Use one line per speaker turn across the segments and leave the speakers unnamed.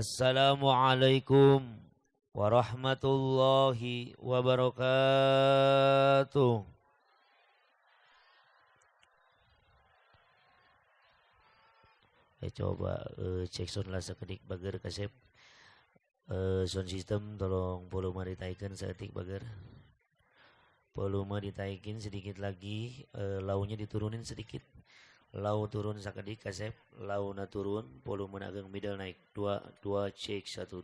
Assalamualaikum warahmatullahi wabarakatuh. Coba cek sound lah sekedik bager kasep. Sound system tolong volume ditaikan sekedik bager. Volume ditaikin sedikit lagi, launya diturunin sedikit. Lau turun sakedik kasep, launa turun, volume ageng middle naik. Dua cek, 1 2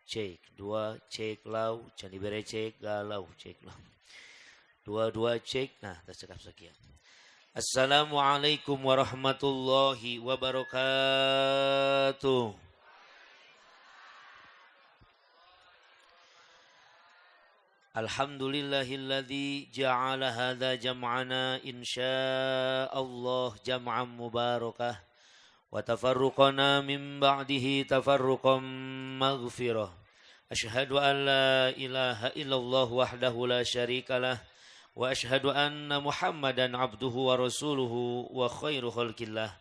cek, 2 cek lau, can dibere cek galau cek lau. 2 cek, nah tercekap sekian. Assalamualaikum warahmatullahi wabarakatuh. Alhamdulillahilladzi ja'ala hadza jam'ana insyaallah jam'an mubarakah wa tafarruqana min ba'dihi tafarruqan maghfirah. Asyhadu an la ilaha illallah wahdahu la syarikalah wa asyhadu anna Muhammadan abduhu wa rasuluhu wa khairu khalqillah.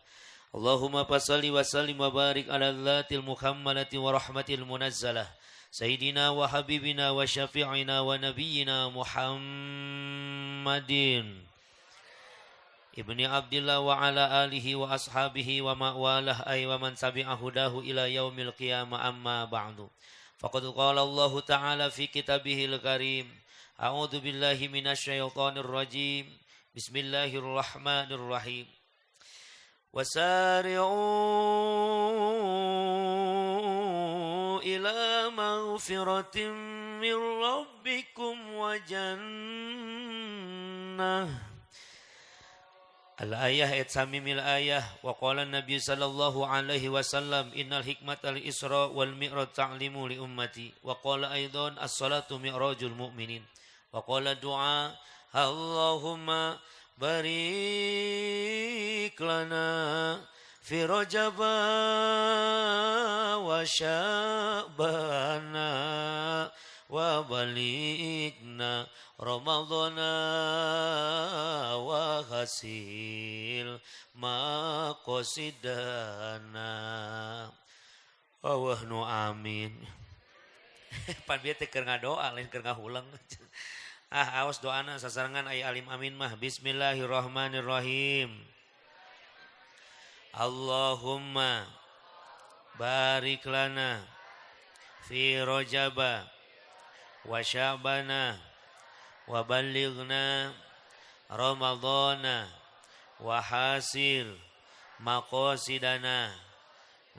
Allahumma fassalli wa sallim wa barik ala dzatil muhammadati wa rahmatil munazzalah. Sayyidina wa habibina wa syafi'ina wa nabiyyina Muhammadin ibni Abdillah wa ala alihi wa ashabihi wa ma'walah ay wa man sabi'a hudahu ila yaumil qiyamah amma ba'du. Faqad qala Allah ta'ala fi kitabihil karim. A'udzu billahi minasyaitonir rajim. Bismillahirrahmanirrahim. Wasari'u ila maghfiratin min rabbikum wa jannah. Al-ayah ayat samimil ayah. Wa qala Nabi sallallahu alaihi wasallam innal hikmatal isra wal mi'raj ta'limu li ummati. Wa qala aidan as-salatu mi'rajul mu'minin. Wa qala du'a Allahumma barik lana fi rajaba wa sya'bana wa balikna ramadana wa hasil maqasidana. Wahnu amin. Pan bieu teh keur ngadoa lain keur ngahulang. Awas doana sasarangan aya alim amin mah. Bismillahirrahmanirrahim. Allahumma barik lana fi rajaba wa sya'bana wa ballighna ramadana wa hasil maqasidana.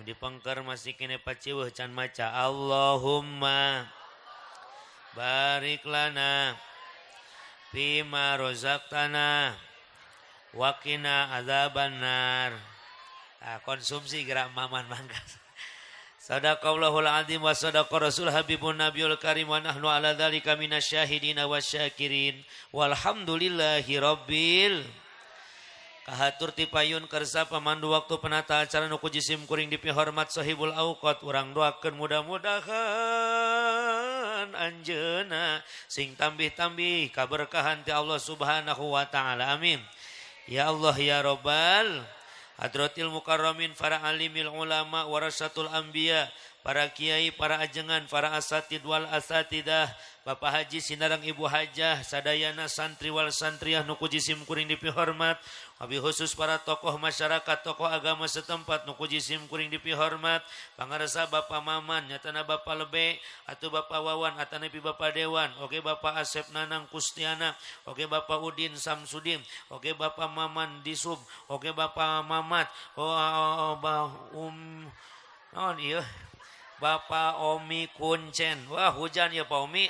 Dipengker masih kene paciweuh can maca Allahumma barik lana fima rozaqtana wa qina adzabannar. Konsumsi gerak maman mangga. Sadaqallahul azim wa sadaqa rasul habibun nabiyul karim wa nahnu ala dzalika minasyahidin wasyakirin walhamdulillahi rabbil. Kahatur tipayun kersa pemandu waktu penata acara nuku jisim kuring dipihormat sahibul auqat urang doakeun mudah-mudahan anjeuna sing tambih-tambih kaberkahan ti Allah Subhanahu wa taala. Amin. Ya Allah ya Rabbal hadratil mukarramin para alimil ulama warasatul anbiya, para kiai, para ajengan, para asatid wal asatidah, Bapak Haji Sinarang Ibu Hajah, sadayana santri wal santriyah nuku jisim kuring dipihormat, wabil khusus para tokoh masyarakat, tokoh agama setempat nuku jisim kuring dipihormat, pangaresa Bapak Maman, nyatana Bapak Lebe, atau Bapak Wawan, atana pi Bapak Dewan, oke Bapak Asep Nanang Kustiana, oke Bapak Udin Samsudin, oke Bapak Maman Disub, oke Bapak Mamat, iya. Bapak Omi Kuncen. Wah hujan ya Pak Omi.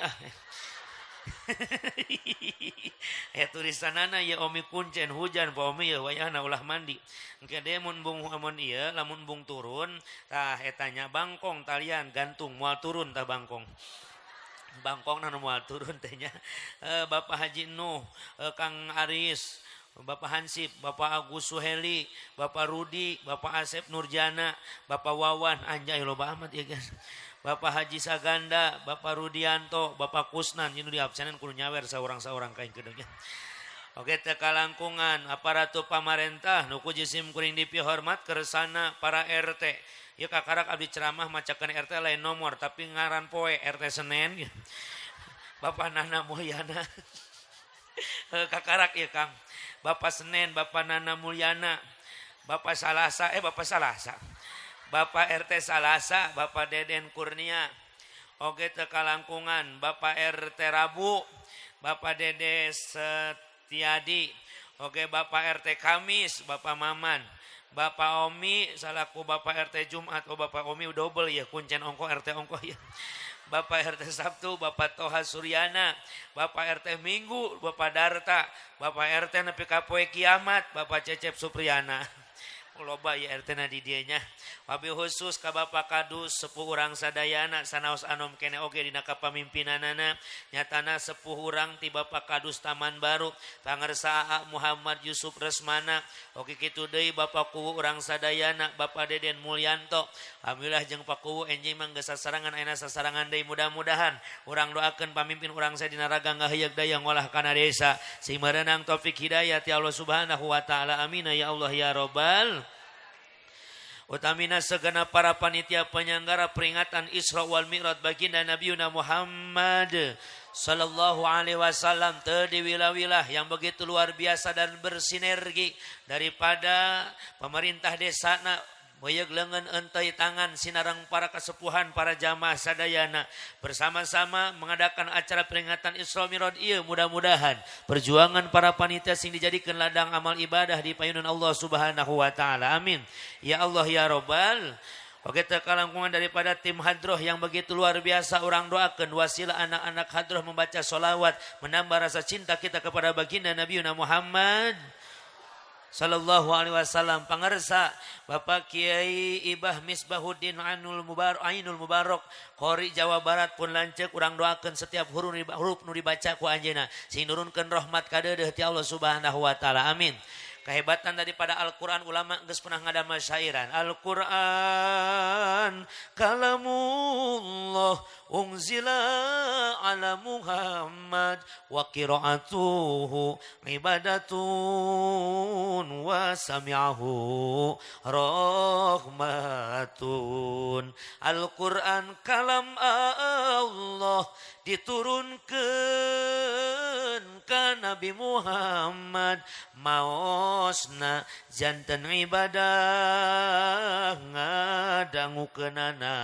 Tulisanana ya Omi Kuncen hujan Pak Omi ya wayahna ulah mandi. Engke de mun bung amun ieu lamun bung turun tah etanya bangkong talian gantung moal turun tah bangkong. Bangkong na moal turun teh nya. Bapak Haji Nuh, Kang Aris, Bapak Hansip, Bapak Agus Suheli, Bapak Rudi, Bapak Asep Nurjana, Bapak Wawan, anjay loba amat ya guys. Bapak Haji Saganda, Bapak Rudianto, Bapak Kusnan, ini di absenan kudu nyawer saurang-saurang kain kedengnya. Oke teka langkungan aparatur pamarentah nuku jisim kuring dipihormat kersana para RT. Ya kakarak abdi ceramah macakan RT lain nomor tapi ngaran poe RT Senen. Bapak Nana Mulyana. Kakarak ya Kang. Bapak Senen, Bapak Nana Mulyana. Bapak Salasa, Bapak RT Salasa, Bapak Deden Kurnia. Oke teka langkungan Bapak RT Rabu, Bapak Dede Setiadi. Oke Bapak RT Kamis, Bapak Maman. Bapak Omi salaku Bapak RT Jumat. Oh Bapak Omi double ya kuncen ongko RT ongko ya. Bapak RT Sabtu, Bapak Toha Suryana. Bapak RT Minggu, Bapak Darta. Bapak RT nepi ka poe kiamat, Bapak Cecep Supriyana. Loba ya RT na di dianya. Wabil khusus ka Bapak Kadus sepuh urang sadayana sanaos anom kene oge dina kapamimpinanana nyatana sepuh urang ti Bapak Kadus Taman Baru pangarsa Muhammad Yusuf Resmana oge kitu deui Bapak Kuwu urang sadayana Bapak Deden Mulyanto. Alhamdulillah jeung Pak Kuwu enjing mangga sasarangan ayeuna sasarangan deui mudah-mudahan urang doakeun pamimpin urang sadina raga ngaheuyeuh daya ngolah kana desa sing merenang taufik hidayah ti Allah Subhanahu wa taala. Amin ya Allah ya Rabbal. Utamina segenap para panitia penyelenggara peringatan Isra wal Mi'raj baginda Nabiuna Muhammad sallallahu alaihi wasallam teu wilayah yang begitu luar biasa dan bersinergi daripada pemerintah desana Boyeg lengan entai tangan sinarang para kesepuhan para jamaah sadayana bersama-sama mengadakan acara peringatan Isra Mi'raj ieu mudah-mudahan perjuangan para panitia sing dijadikan ladang amal ibadah di payunan Allah Subhanahu wa taala. Amin. Ya Allah ya Rabbal. Oke teka langkungan daripada tim hadroh yang begitu luar biasa orang doakan wasilah anak-anak hadroh membaca sholawat menambah rasa cinta kita kepada baginda Nabiuna Muhammad sallallahu alaihi wasallam. Pangarsa Bapak Kiai Ibah Misbahuddin Ainul Mubarak Qori Jawa Barat pun lanceuk urang doakeun setiap huruf nu dibaca ku anjeunna sing nurunkeun rahmat ka deudeuh ti Allah Subhanahu wa taala. Amin. Kehebatan daripada Al-Quran ulama geus pernah ngadama syairan. Al-Quran kalamullah unzila ala Muhammad wa qiraatuhu ibadatun wa sami'ahu rahmatun. Al-Quran kalam Allah diturunkeun ka Nabi Muhammad maosna janten ibadah ngadangukeunana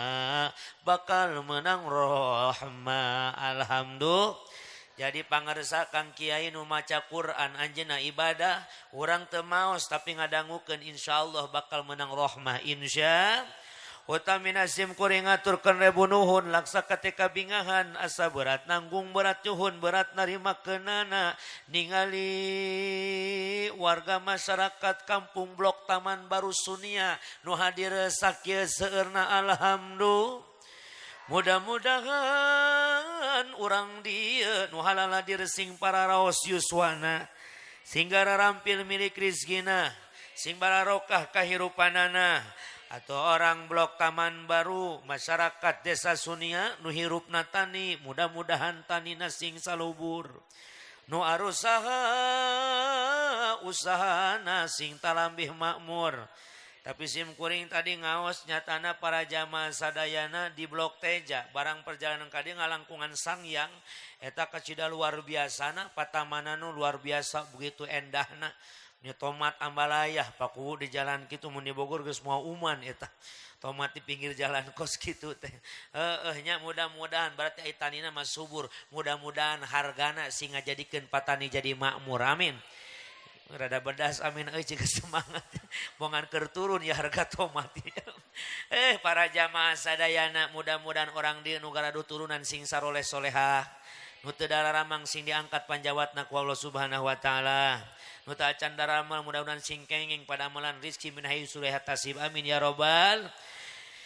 bakal menang rahmah. Alhamdulillah. Jadi pangarsa Kang Kiai nu maca Quran anjeunna ibadah urang teu maos tapi ngadangukeun insyaallah bakal menang rahmah insya. Utamina sim kuring ngaturkeun rebu nuhun laksa ketika bingahan asa berat nanggung berat cuhun berat narima keunana ningali warga masyarakat kampung Blok Taman Baru Sunia nu hadir sakieu seueurna alhamdulillah. Mudah-mudahan urang dieu nu halal hadir sing para raos yuswana sing rampil milik rizkina sing barokah kahirupanana atau orang Blok Taman Baru masyarakat desa Sunia nu hirupna tani mudah-mudahan tanina sing salubur nu arusaha usahana sing talambih makmur. Tapi sim kuring tadi ngaos nyatana para jamaah sadayana di Blok Teja barang perjalanan kadi ngalangkungan Sangyang eta kacida luar biasana patamana nu luar biasa begitu endahna. Nya tomat ambalayah paku di jalan kitu mun di Bogor geus moal uman eta. Tomat di pinggir jalan kos kitu teh. Nya mudah-mudahan berarti ai tanina mah subur. Mudah-mudahan hargana sing ngajadikeun patani jadi makmur. Amin. Rada bedas amin euy cik semangat. Bongan keur turun ya harga tomat. Para jamaah sadayana mudah-mudahan orang dieu nu garadu turunan sing saroleh-solehah. Nu teu dararamang sing diangkat panjawatna ku Allah Subhanahu wa taala. Nu teu acan daramal mudah-mudahan sing kenging pada amalan rizki min haitsu la yahtasib. Amin ya rabbal.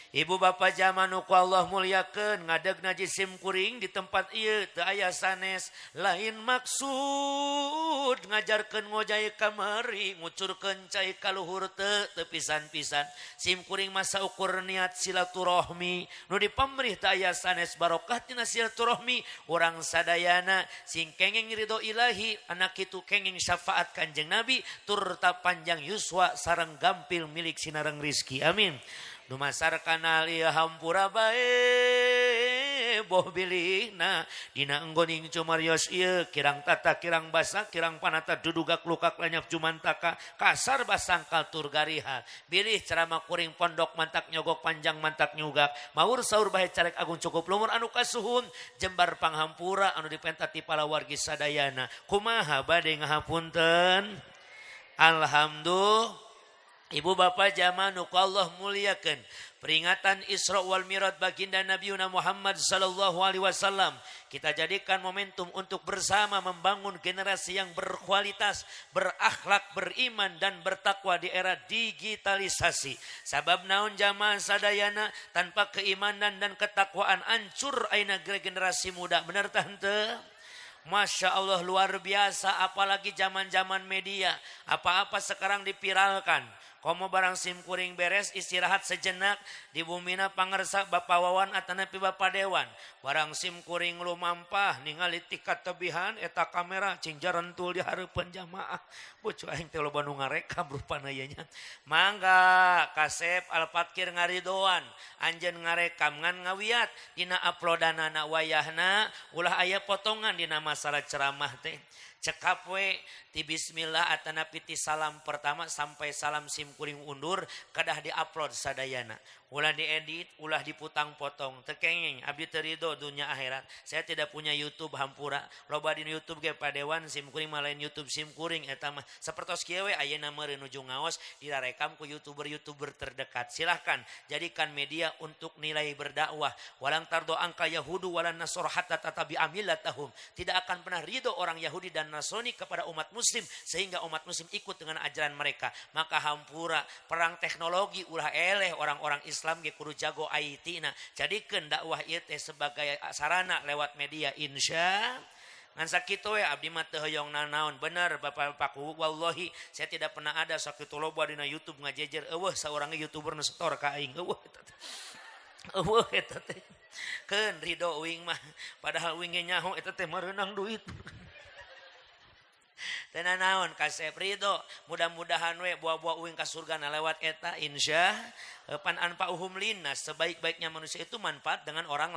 Ibu bapak zaman ku Allah muliakeun ngadegna jisim kuring di tempat ieu teu aya sanes lain maksud ngajarkeun ngojay kamari ngucurkeun cai kaluhur teu pisan-pisan sim kuring masa ukur niat silaturahmi nu di pamrih teu aya sanes barokah tina silaturahmi urang sadayana sing kenging ridho ilahi anak kitu kenging syafaat Kanjeng Nabi turta panjang yuswa sareng gampil milik sinareng rizki amin. Dumasar kanal ieu hampura bae boh bilihna dina enggoning cumarios ieu kirang tata kirang basa kirang panata dudugak lukak lanyap jumantaka kasar basangkal tur gariha bilih ceramah kuring pondok mantak nyogok panjang mantak nyugak maur saur bae carek agung cukup lumur anu kasuhun jembar panghampura anu dipenta ti palawargi sadayana kumaha bade ngahapunten alhamdulillah. Ibu bapak zaman ku Allah muliakan peringatan Isra wal Mi'raj baginda Nabi Muhammad sallallahu alaihi wasallam kita jadikan momentum untuk bersama membangun generasi yang berkualitas, berakhlak, beriman dan bertakwa di era digitalisasi. Sabab naon jamaah sadayana tanpa keimanan dan ketakwaan hancur aina generasi muda. Benar tah henteu? Masya Allah luar biasa apalagi zaman-zaman media. Apa-apa sekarang dipiralkan. Komo barang sim kuring beres istirahat sejenak di bumina pangersa Bapak Wawan atanapi Bapak Dewan. Barang sim kuring lumampah ningali tikat tebihan eta kamera cing jarentul di hareupeun jamaah. Bucu aing teh loba nu ngarekam rupana ieu nya. Mangga kasep alpatkir ngaridoan anjeun ngarekam ngan ngawiat dina uploadanana wayahna ulah aya potongan dina masalah ceramah teh. Cekap we ti bismillah atanapi ti salam pertama sampai salam sim kuring undur kadah diupload sadayana. Ulah diedit, ulah diputang potong. Tekengeng abdi teu ridho dunya akhirat. Saya tidak punya YouTube hampura. Loba di YouTube ge padewan sim kuring mah lain YouTube sim kuring eta mah sapertos kieu we ayeuna meureun nuju ngaos direkam ku YouTuber-YouTuber terdekat. Silahkan jadikan media untuk nilai berdakwah. Walang tardo angka Yahudu walan Nasara hatta tatabi amilatahum. Tidak akan pernah ridho orang Yahudi dan Nasrani kepada umat muslim sehingga umat muslim ikut dengan ajaran mereka. Maka hampura perang teknologi ulah eleh orang-orang Islam ge kudu jago IT na jadikeun dakwah ieu teh sebagai sarana lewat media insya ngan sakitu we abdi mah teu hoyong nanaon bener Bapak-bapakku wallahi saya tidak pernah ada sakitu loba dina YouTube ngajejer eueuh saurang YouTuber nu setor ka aing eueuh eta teh keun ridho uing mah padahal uing ge nyaho eta teh mereunang duit. Tenan naon kasep ridho mudah-mudahan we buah-buah uing ka surga na lewat eta insya pan anfa uhum linnas sebaik-baiknya manusia itu manfaat dengan orang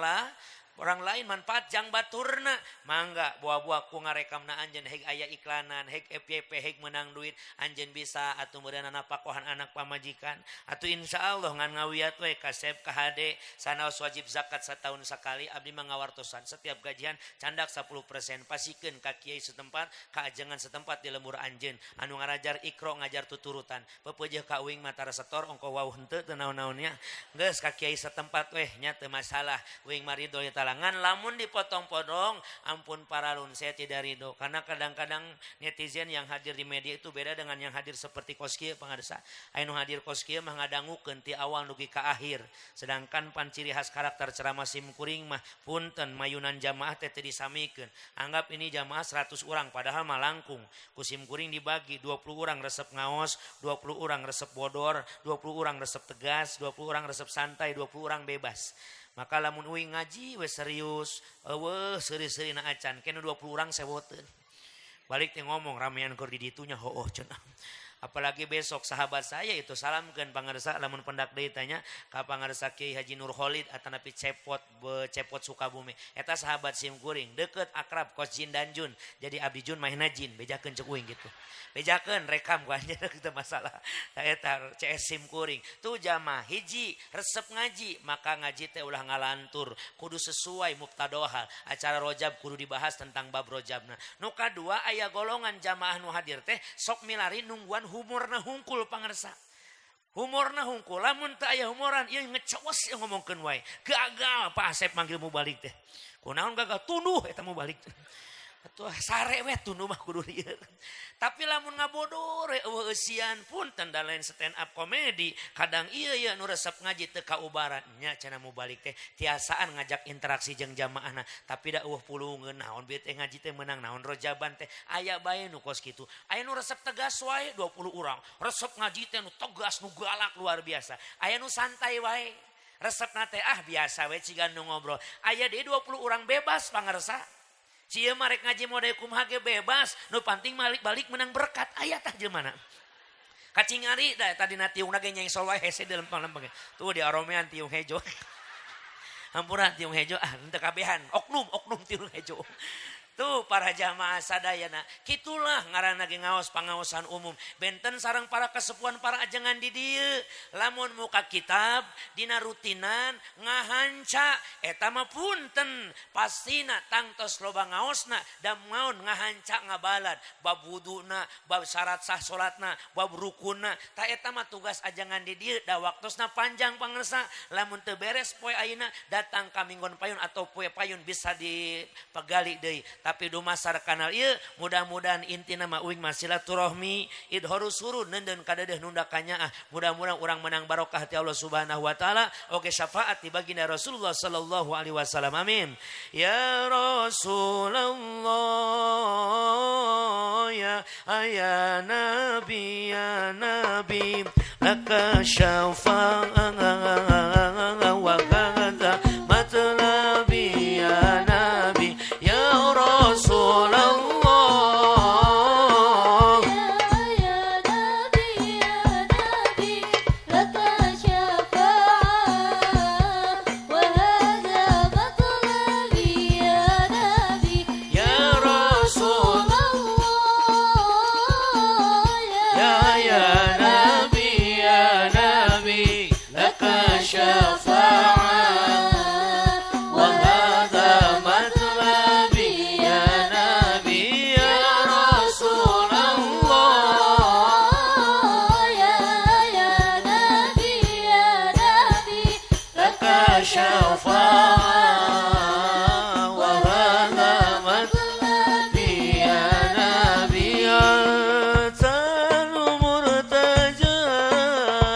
lain manfaat jang baturna mangga buah-buah ku ngarekamna anjeun heg aya iklanan heg FYP heg menang duit anjeun bisa atuh meureunna napakohan anak pamajikan atuh insyaallah ngan ngawiat we kasep ka hade sanaos wajib zakat satahun sakali abdi mah ngawartosan setiap gajian candak 10% pasikeun ka kiai setempat ka ajengan setempat di lembur anjeun anu ngarajar ikro ngajar tuturutan pepeujeuh ka uing mah tara setor ongko wauh henteu teu naon-naonnya geus ka kiai setempat weh nya teu masalah uing mah ridho talangan lamun dipotong-potong ampun paralun saya tidak ridho karena kadang-kadang netizen yang hadir di media itu beda dengan yang hadir seperti koskieu pangarsa anu hadir koskieu mah ngadangukeun ti awal nugi ka akhir sedangkan pan ciri khas karakter ceramah sim kuring mah punten mayunan jamaah teh teu disamikeun anggap ini jamaah 100 orang padahal mah langkung ku sim kuring dibagi 20 orang resep ngaos 20 orang resep bodor 20 orang resep tegas 20 orang resep santai 20 orang bebas. Maka lamun uing ngaji we serius eueuh seuri-seurina acan kena 20 orang sewoteun balik teh ngomong ramean keur di ditunya heuh cenah apalagi besok sahabat saya itu salamkeun pangarsa lamun pendak deui tanya ka pangarsa Kiai Haji Nur Khalid atanapi Cepot Sukabumi eta sahabat sim kuring deukeut akrab kos Jin dan Jun jadi abdi Jun mahna Jin bejakeun cek uing gitu bejakeun rekam ku anjeun kitu masalah eta CS sim kuring tuh jamaah hiji resep ngaji maka ngaji teh ulah ngalantur kudu sesuai mubtadoha acara rojab kudu dibahas tentang bab rojabna nu kadua aya golongan jamaah nu hadir teh sok milari nungguan humorna hungkul pangarsa humorna hungkul lamun teu aya humoran ieu ngecewes ngomongkeun wae gagal Pak Asep manggil mu balik teh kunaon gagal tunduh eta mu balik Atuh sare we tunu mah kudu dieu. Tapi lamun ngabodore eueuh eusian punten da lain stand up komedi, kadang ieu ya nu resep ngaji teu kaubaran nya cenah mau balik teh tiasaan ngajak interaksi jeung jamaahna, tapi da eueuh pulungeun naon bieu teh ngaji teh meunang naon rojaban teh aya bae nu kos kitu. Aya nu resep tegas wae 20 urang, resep ngaji teh nu tegas nu galak luar biasa. Aya nu santai wae. Resepna teh biasa we cigan nu ngobrol. Aya deui 20 urang bebas pangarsa. Cia marek ngaji mode kumaha ge bebas, nu penting balik menang berkat. Aya tah jeumana. Kacingari da tadi na tiungna ge nyai soleh hese di lempang-lempang. Tuh di aromean tiung hejo. Hampura tiung hejo henteu kabehan. Oknum tiung hejo. Tuh para jamaah sadayana, kitulah ngaranna ge ngaos pangaosan umum. Benten sareng para kasepuhan para ajengan di dieu. Lamun muka kitab dina rutinan ngahanca eta mah punten pastina tangtos loba ngaosna da maun ngahanca ngabalad bab wuduna, bab syarat sah salatna, bab rukunna. Ta eta mah tugas ajengan di dieu da waktosna panjang pangarsa. Lamun teu beres poe ayeuna datang ka minggon payun atau poe payun bisa dipegali deui. Tapi dumasar kanal ieu mudah-mudahan intina mah uing silaturahmi idharus surun neundeun kadeudeung nunda kanyaah. Mudah-mudahan urang menang barokah ti Allah Subhanahu wa taala oge syafaat ti baginda Rasulullah sallallahu alaihi wasallam. Amin. Ya Rasulullah ya Nabi laka syafa'an wa kadza matlabi ya Nabi ya Rasulullah
ya Nabi laka syafa'an wa hadza matlabi ya Nabi
ya Rasulullah ya Nabi laka syafa'an wa hadza matlabi ya Nabi ya Rasulullah
ya Nabi
laka syafa'an wa hadza matlabi ya Nabi atal murtaja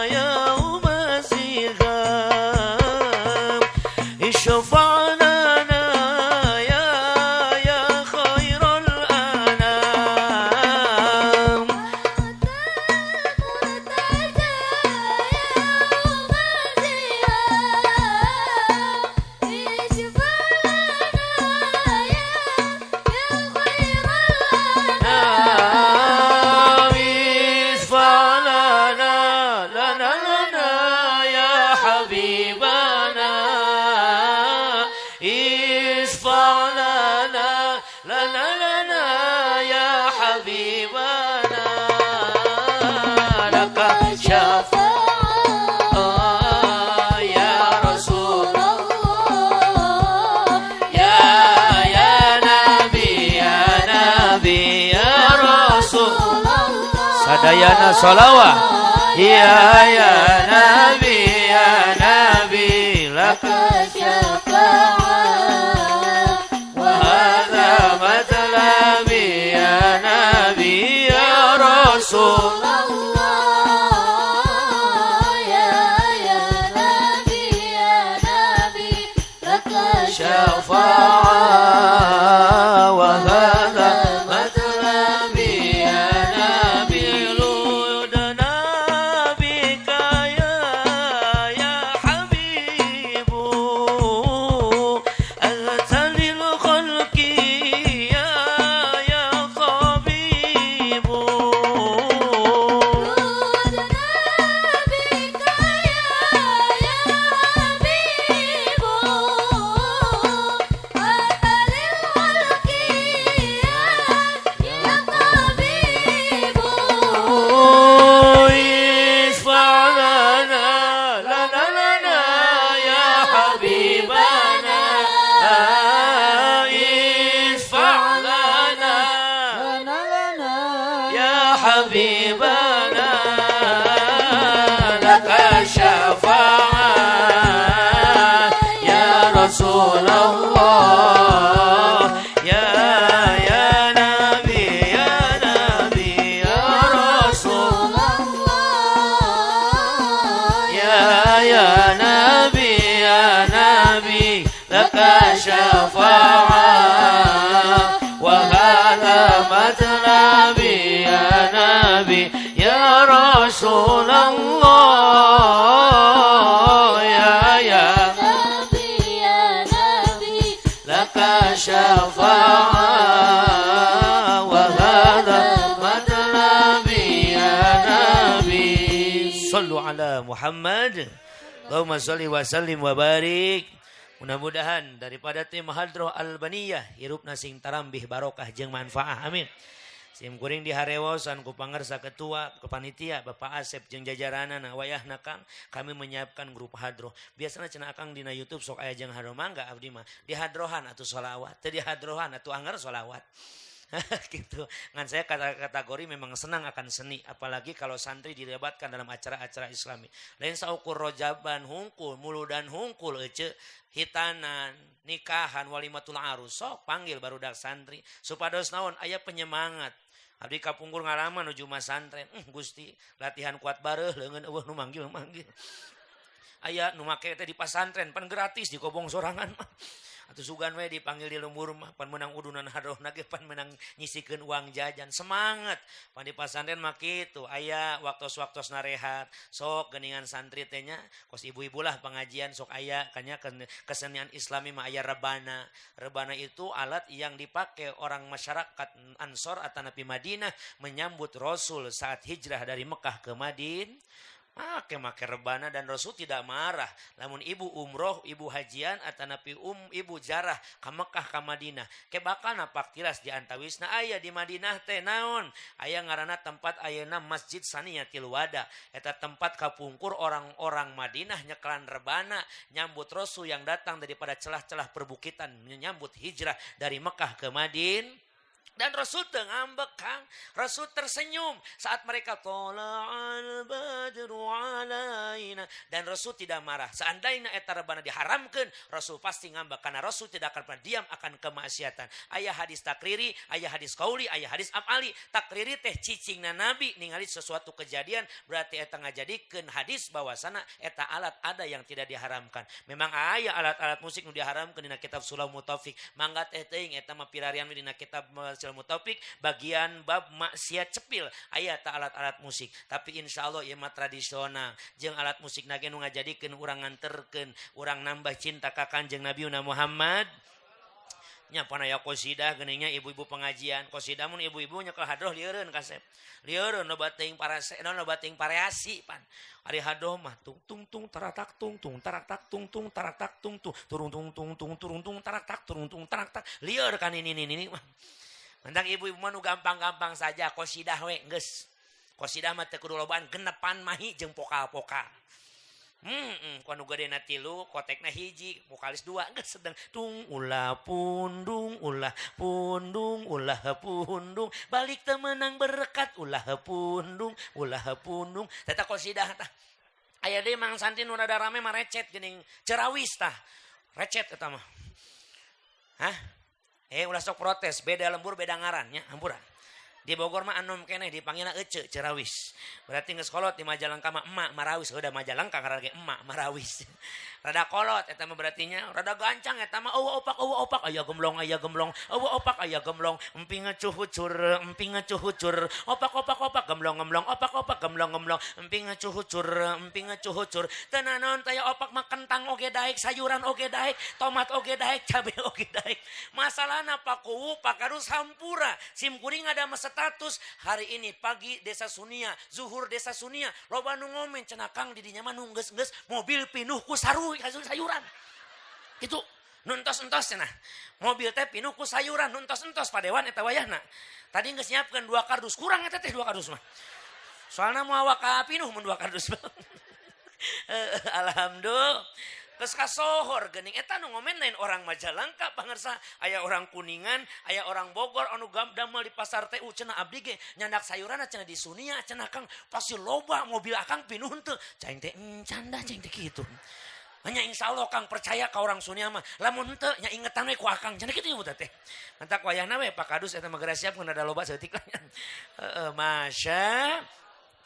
yaum ziham ishfa'na ya khairul anam isfa'lana lana ya habibana isfa'lana lana ya habibana laka syafa'an ya Rasul ya Nabi ya Rasul sadayana sholawat ya Nabi laka
syafa'an wa
hadza matlabi ya Nabi ya Rasul
ya Nabi laka
syafa'an wa hadza matlabi ya Nabi ludana bika ya habibu atalil khalqi ya tabibu isfa'lana lana ya habibana isfa'lana ya habibana laka syafa'an ya Rasulullah ya وهذا مطلبي يا نبي يا رسول الله يا
نبي يا نبي
لك شفاعة وهذا مطلبي يا نبي صلوا على محمد Allahumma sholli wa sallim wa barik. Mudah-mudahan daripada tim Hadroh Albaniyah hirupna sing tarambih barokah jeung manfaah amin. Sim kuring diharewosan ku pangarsa ketua kepanitia Bapak Asep jeung jajaranana wayahna Kang kami menyiapkan grup hadroh. Biasana cenah Kang dina YouTube sok aya jeung hadroh mangga abdi mah dihadrohan atuh sholawat, teu dihadrohan atuh anger sholawat. Gitu. Ngan saya kategori memang senang akan seni, apalagi kalau santri dilibatkan dalam acara-acara Islami. Lain saukur rojaban hungkul, muludan hungkul ece, hitanan, nikahan, walimatul arus. Sok panggil barudak santri supados naon aya penyemangat. Abdi kapungkur ngalaman nuju masantren. Gusti, latihan kuat bareuh leungeun eueuh nu manggil-manggil. Aya nu make teh di pasantren pan gratis di kobong sorangan mah. Atuh sugan we dipanggil di lembur mah pan menang udunan hadrohna ge pan menang nyisikeun uang jajan semangat pan di pasantren mah kitu aya waktos-waktosna rehat sok geuningan santri teh nya kos ibu-ibu lah pengajian sok aya kanya kesenian Islami mah aya rebana itu alat yang dipakai orang masyarakat Ansor atau Nabi Madinah menyambut Rasul saat hijrah dari Mekah ke Madinah. Make rebana dan Rasul tidak marah. Lamun ibu umroh, ibu hajian atau napi ibu jarah ka Mekah ka Madinah. Ke bakal napak tilas di antawisna aya di Madinah teh naon? Aya ngaranna tempat ayeuna Masjid Saniyatil Wada. Eta tempat kapungkur orang-orang Madinah nyekelan rebana nyambut Rasul yang datang daripada celah-celah perbukitan menyambut hijrah dari Mekah ke Madinah. Dan Rasul ngambek Kang, Rasul tersenyum saat mereka tola'al badru alaina. Dan Rasul tidak marah. Seandainya eta rebana diharamkan, Rasul pasti ngambek karena Rasul tidak akan pernah diam akan kemaksiatan. Aya hadis takriri, aya hadis qauli, aya hadis afali. Takriri teh cicingna Nabi ningali sesuatu kejadian berarti eta ngajadikeun hadis bahwasana eta alat ada yang tidak diharamkan. Memang aya alat-alat musik nu diharamkan dina kitab Sulam Mutafiq. Mangga teh teuing eta mah pirarian dina kitab Mutafik bagian bab maksiat cepil aya ta alat-alat musik tapi insya Allah ieu mah tradisional jeung alat musik nage nu ngajadikeun urang nganterkeun urang nambah cinta ka Kanjeng Nabi Muhammad nya panaya qosidah geuningnya ibu-ibu pengajian qosidah mun ibu-ibu nyekel hadroh lieureun kasep lieureun loba teuing parase loba teuing pareasi pan ari hadroh mah tung tung tung taratak tung tung taratak tung tung taratak tung tung turung tung tung tung turung tung taratak turung tung taratak lieur kan ini mah. Mendang ibu-ibu mah nu gampang-gampang saja qosidah we geus. Qosidah mah teu kudu lobaan genepan mahi jeung vokal-vokal. Ku anu gadena 3, kotekna hiji, vokalis 2 geus sedeng tung ulah pundung ulah pundung ulah pundung balik teu meunang berkat ulah pundung tata qosidah tah. Aya deui mang santri nu rada rame mah recet geuning cerawis tah. Recet eta mah. Hah? Ulah sok protes, beda lembur beda ngaran nya, hampuran. Di Bogor mah anom keneh dipanggilna ece cerawis. Berarti geus kolot di Majalengka mah emak marawis, udah Majalengka ngaran ge emak marawis. Rada kolot eta mah berarti nya, rada gancang eta mah eueuh opak aya gemblong eueuh opak aya gemblong emping cuhucur opak gemblong opak gemblong emping cuhucur tenanon taya opak mah kentang oge daek sayuran oge daek tomat oge daek cabe oge daek masalahna pakuwu pakadus hampura sim kuring ada status hari ini pagi desa Sunia zuhur desa Sunia loba nu ngomen cenah Kang di dinya mah nu geus mobil pinuh ku sayuran itu nuntos-entos cenah mobil teh pinuh ku sayuran nuntos-entos padewan eta wayahna tadi geus nyiapkeun 2 kardus kurang eta teh 2 kardus mah soalna moal awak pinuh mun 2 kardus alhamdulillah geus kasohor geuning eta nu ngomen lain orang Majalengka pangarsa aya orang Kuningan aya orang Bogor anu damel di pasar TU cenah abdi ge nyandak sayuranna cenah di Sunia cenah Kang pasti loba mobil akang pinuh teu caing teh canda caing teh kitu hanya insyaallah Kang percaya ka orang Sunia mah lamun teu nya ingetan we ku akang cenah kitu ieu teh mantak wayahna we Pak Kadus eta mah geura siap mun ada loba seutik lah masya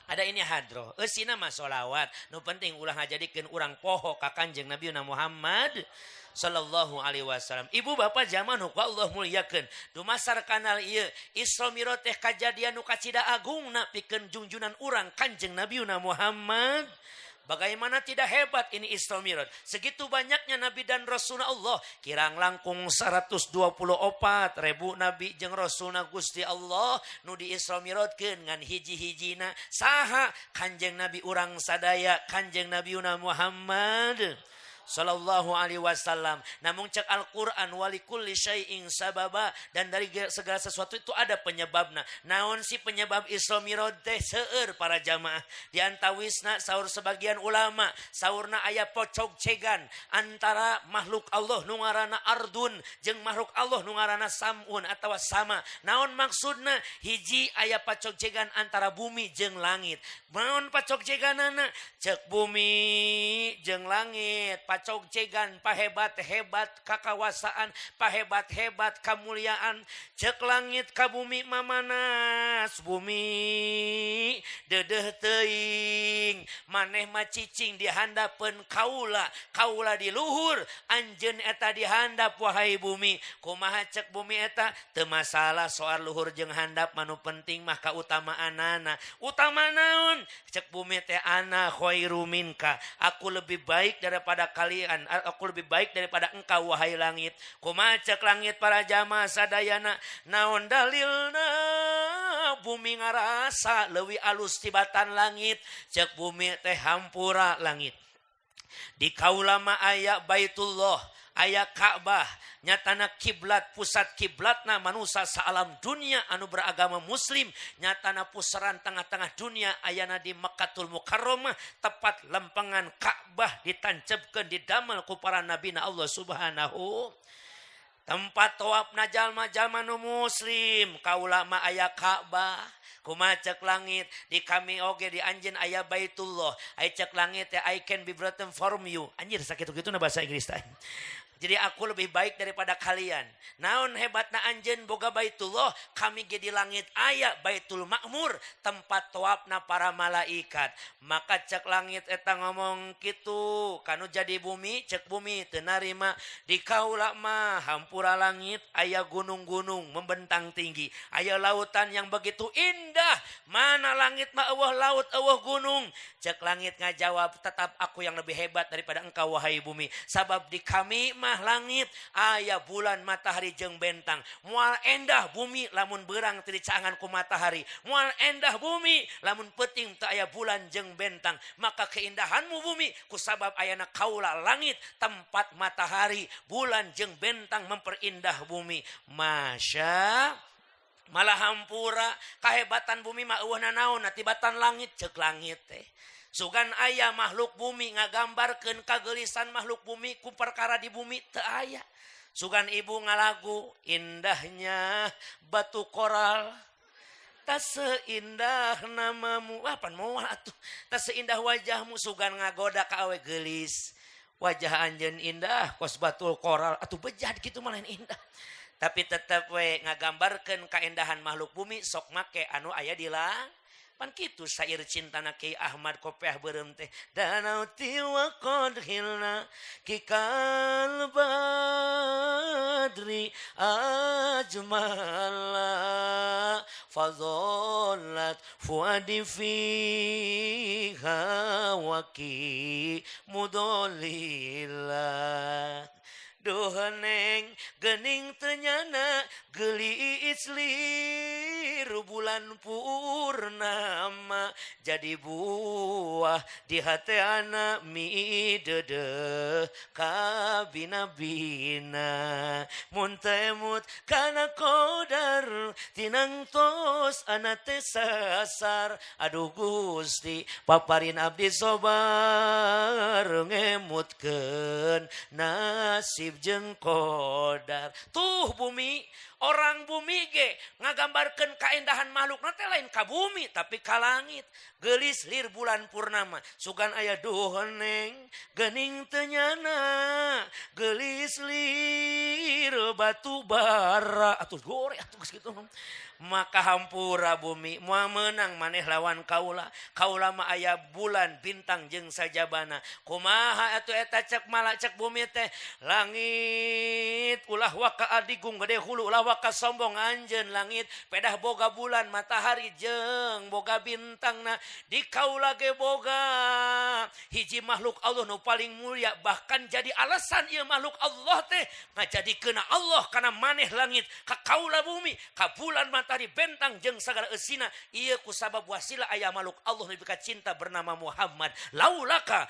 Ada ini hadroh. Eusina mah sholawat. Nu penting ulah ngajadikeun urang poho ka Kanjeng Nabi Muhammad sallallahu alaihi wasallam. Ibu bapak zaman ku Allah muliakeun. Dumasar kanal ieu Isra Mi'raj teh kajadian nu kacida agungna pikeun junjunan urang Kanjeng Nabi Muhammad. Bagaimana tidak hebat ini Isra Mi'raj. Segitu banyaknya Nabi dan Rasulullah Allah. Kirang langkung 124 ribu Nabi jeung Rasulna Gusti Allah. Nu di Isra Mi'rajkeun ngan hiji-hijina. Saha Kanjeng Nabi urang sadaya. Kanjeng Nabi Muhammad sallallahu alaihi wasallam. Namun cek Al-Quran walikulli syai'in sababa. Dan dari segala sesuatu itu ada penyebabna. Naon si penyebab Isra Mi'raj teh seueur para jamaah. Di antawisna saur sebagian ulama. Saurna aya pocog cegan. Antara makhluk Allah nu ngaranna ardun. Jeung makhluk Allah nu ngaranna samun atau sama. Naon maksudna? Hiji aya pocog cegan antara bumi jeung langit. Naon pocog ceganana? Cek bumi jeung langit. Pacog cegan pahebat-hebat kakawasaan, pahebat-hebat kamuliaan. Cek langit ka bumi mamanas, bumi dedeh teuing. Maneh mah cicing di handapeun kaula, kaula di luhur, anjeun eta di handap wahai bumi. Kumaha cek bumi eta? Teu masalah soal luhur jeung handap, manu penting mah kautamaanana. Utama naon? Cek bumi teh ana khairu minka. Aku lebih baik daripada kalian, aku lebih baik daripada engkau wahai langit. Kumaha cek langit para jamaah sadayana? Naon dalilna? Bumi ngarasa leuwih alus tibatan langit. Cek bumi teh hampura langit. Di kaula mah aya Baitullah, aya Ka'bah, nyatana kiblat, pusat kiblatna manusia saalam dunia anu beragama muslim. Nyatana pusaran tengah-tengah dunia ayana di Mekkatul Mukarramah, tepat lempengan Ka'bah ditancepkeun didamel ku para nabina Allah subhanahu. Tempat tawafna jalma-jalma nu muslim, kaula mah aya Ka'bah. Kumaha cek langit? Di kami oge di anjeun aya Baitullah. Ai cek langit teh I can be written from you. Anjir sakitu-kituna bahasa Inggris teh. Jadi aku lebih baik daripada kalian. Naon hebatna anjeun boga Baitullah, kami ge di langit aya Baitul Ma'mur, tempat tawafna para malaikat. Maka cek langit eta ngomong kitu, kanu jadi bumi, cek bumi teu narima. Di kaula mah hampura langit, aya gunung-gunung membentang tinggi, aya lautan yang begitu indah. Mana langit mah eueuh laut, eueuh gunung. Cek langit ngajawab, tetap aku yang lebih hebat daripada engkau wahai bumi. Sabab di kami mah langit aya bulan, matahari jeung bentang. Moal endah bumi lamun beurang teu dicaangan ku matahari. Moal endah bumi lamun peuting teu aya bulan jeung bentang. Maka keindahanmu bumi kusabab ayana kaula langit, tempat matahari, bulan jeung bentang memperindah bumi. Masya malah hampura kahebatan bumi mah eueuhna naon tibatan langit. Cek langit teh sugan aya makhluk bumi ngagambarkeun kagelisan makhluk bumi ku perkara di bumi teu aya. Sugan ibu ngalagu indahnya batu koral, tak seindah namamu. Pan moal atuh, tak seindah wajahmu. Sugan ngagoda ka awe geulis, wajah anjeun indah kos batu koral atuh bejat kitu mah lain indah. Tapi tetep we ngagambarkeun kaendahan makhluk bumi sok make anu aya di langit. Pan kitu syair cintana Kiai Ahmad Kopiah beureum teh. Danau tiwa qadhilna kikal badri ajmala fadhallat fuadi fiha waki mudolila. Duh neng gening tenyana gelis lir bulan purnama jadi buah di hati anak midede kabina-bina muntemut kana kodar tinang tos anak teh sasar. Aduh Gusti paparin abdi sobar ngemutkeun nasib jeung kodar. Tuh bumi orang bumi ge ngagambarkeun kaendahan makhluk teh lain ka bumi tapi ka langit. Geulis lir bulan purnama sugan aya duh neng geuning teu nyana geulis lir batu bara atuh gore atuh geus kitu. Maka hampura bumi moal meunang maneh lawan kaula. Kaula mah aya bulan bintang jeung sajabana. Kumaha atuh eta cek malak cek bumi teh langit ulah waka adigung gede hulu ulah waka sombong anjeun langit pedah boga bulan matahari jeung boga bintangna di kaula ge boga hiji makhluk Allah nu paling mulia bahkan jadi alasan ieu makhluk Allah teh ngajadikeun Allah kana maneh langit ka kaula bumi ka bulan matahari bentang jeung sagala eusina ieu ku sabab wasila aya makhluk Allah nu ka cinta bernama Muhammad. Laulaka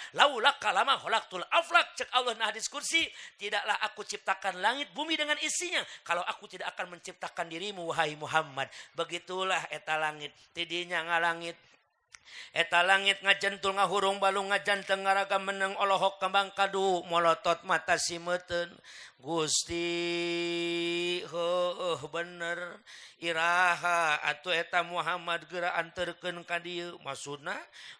lama khalaqtul aflak cek Allah na hadis kursi tidaklah aku ciptakan langit bumi dengan isinya kalau aku tidak akan menciptakan dirimu wahai Muhammad. Begitulah eta langit tidinya ngalangit eta langit ngajentul ngahurung balung ngajanteng ngaraga meneng olohok kembang kadu molotot mata simeuteun Gusti heuh bener iraha atuh eta Muhammad geura anterkeun ka dieu maksudna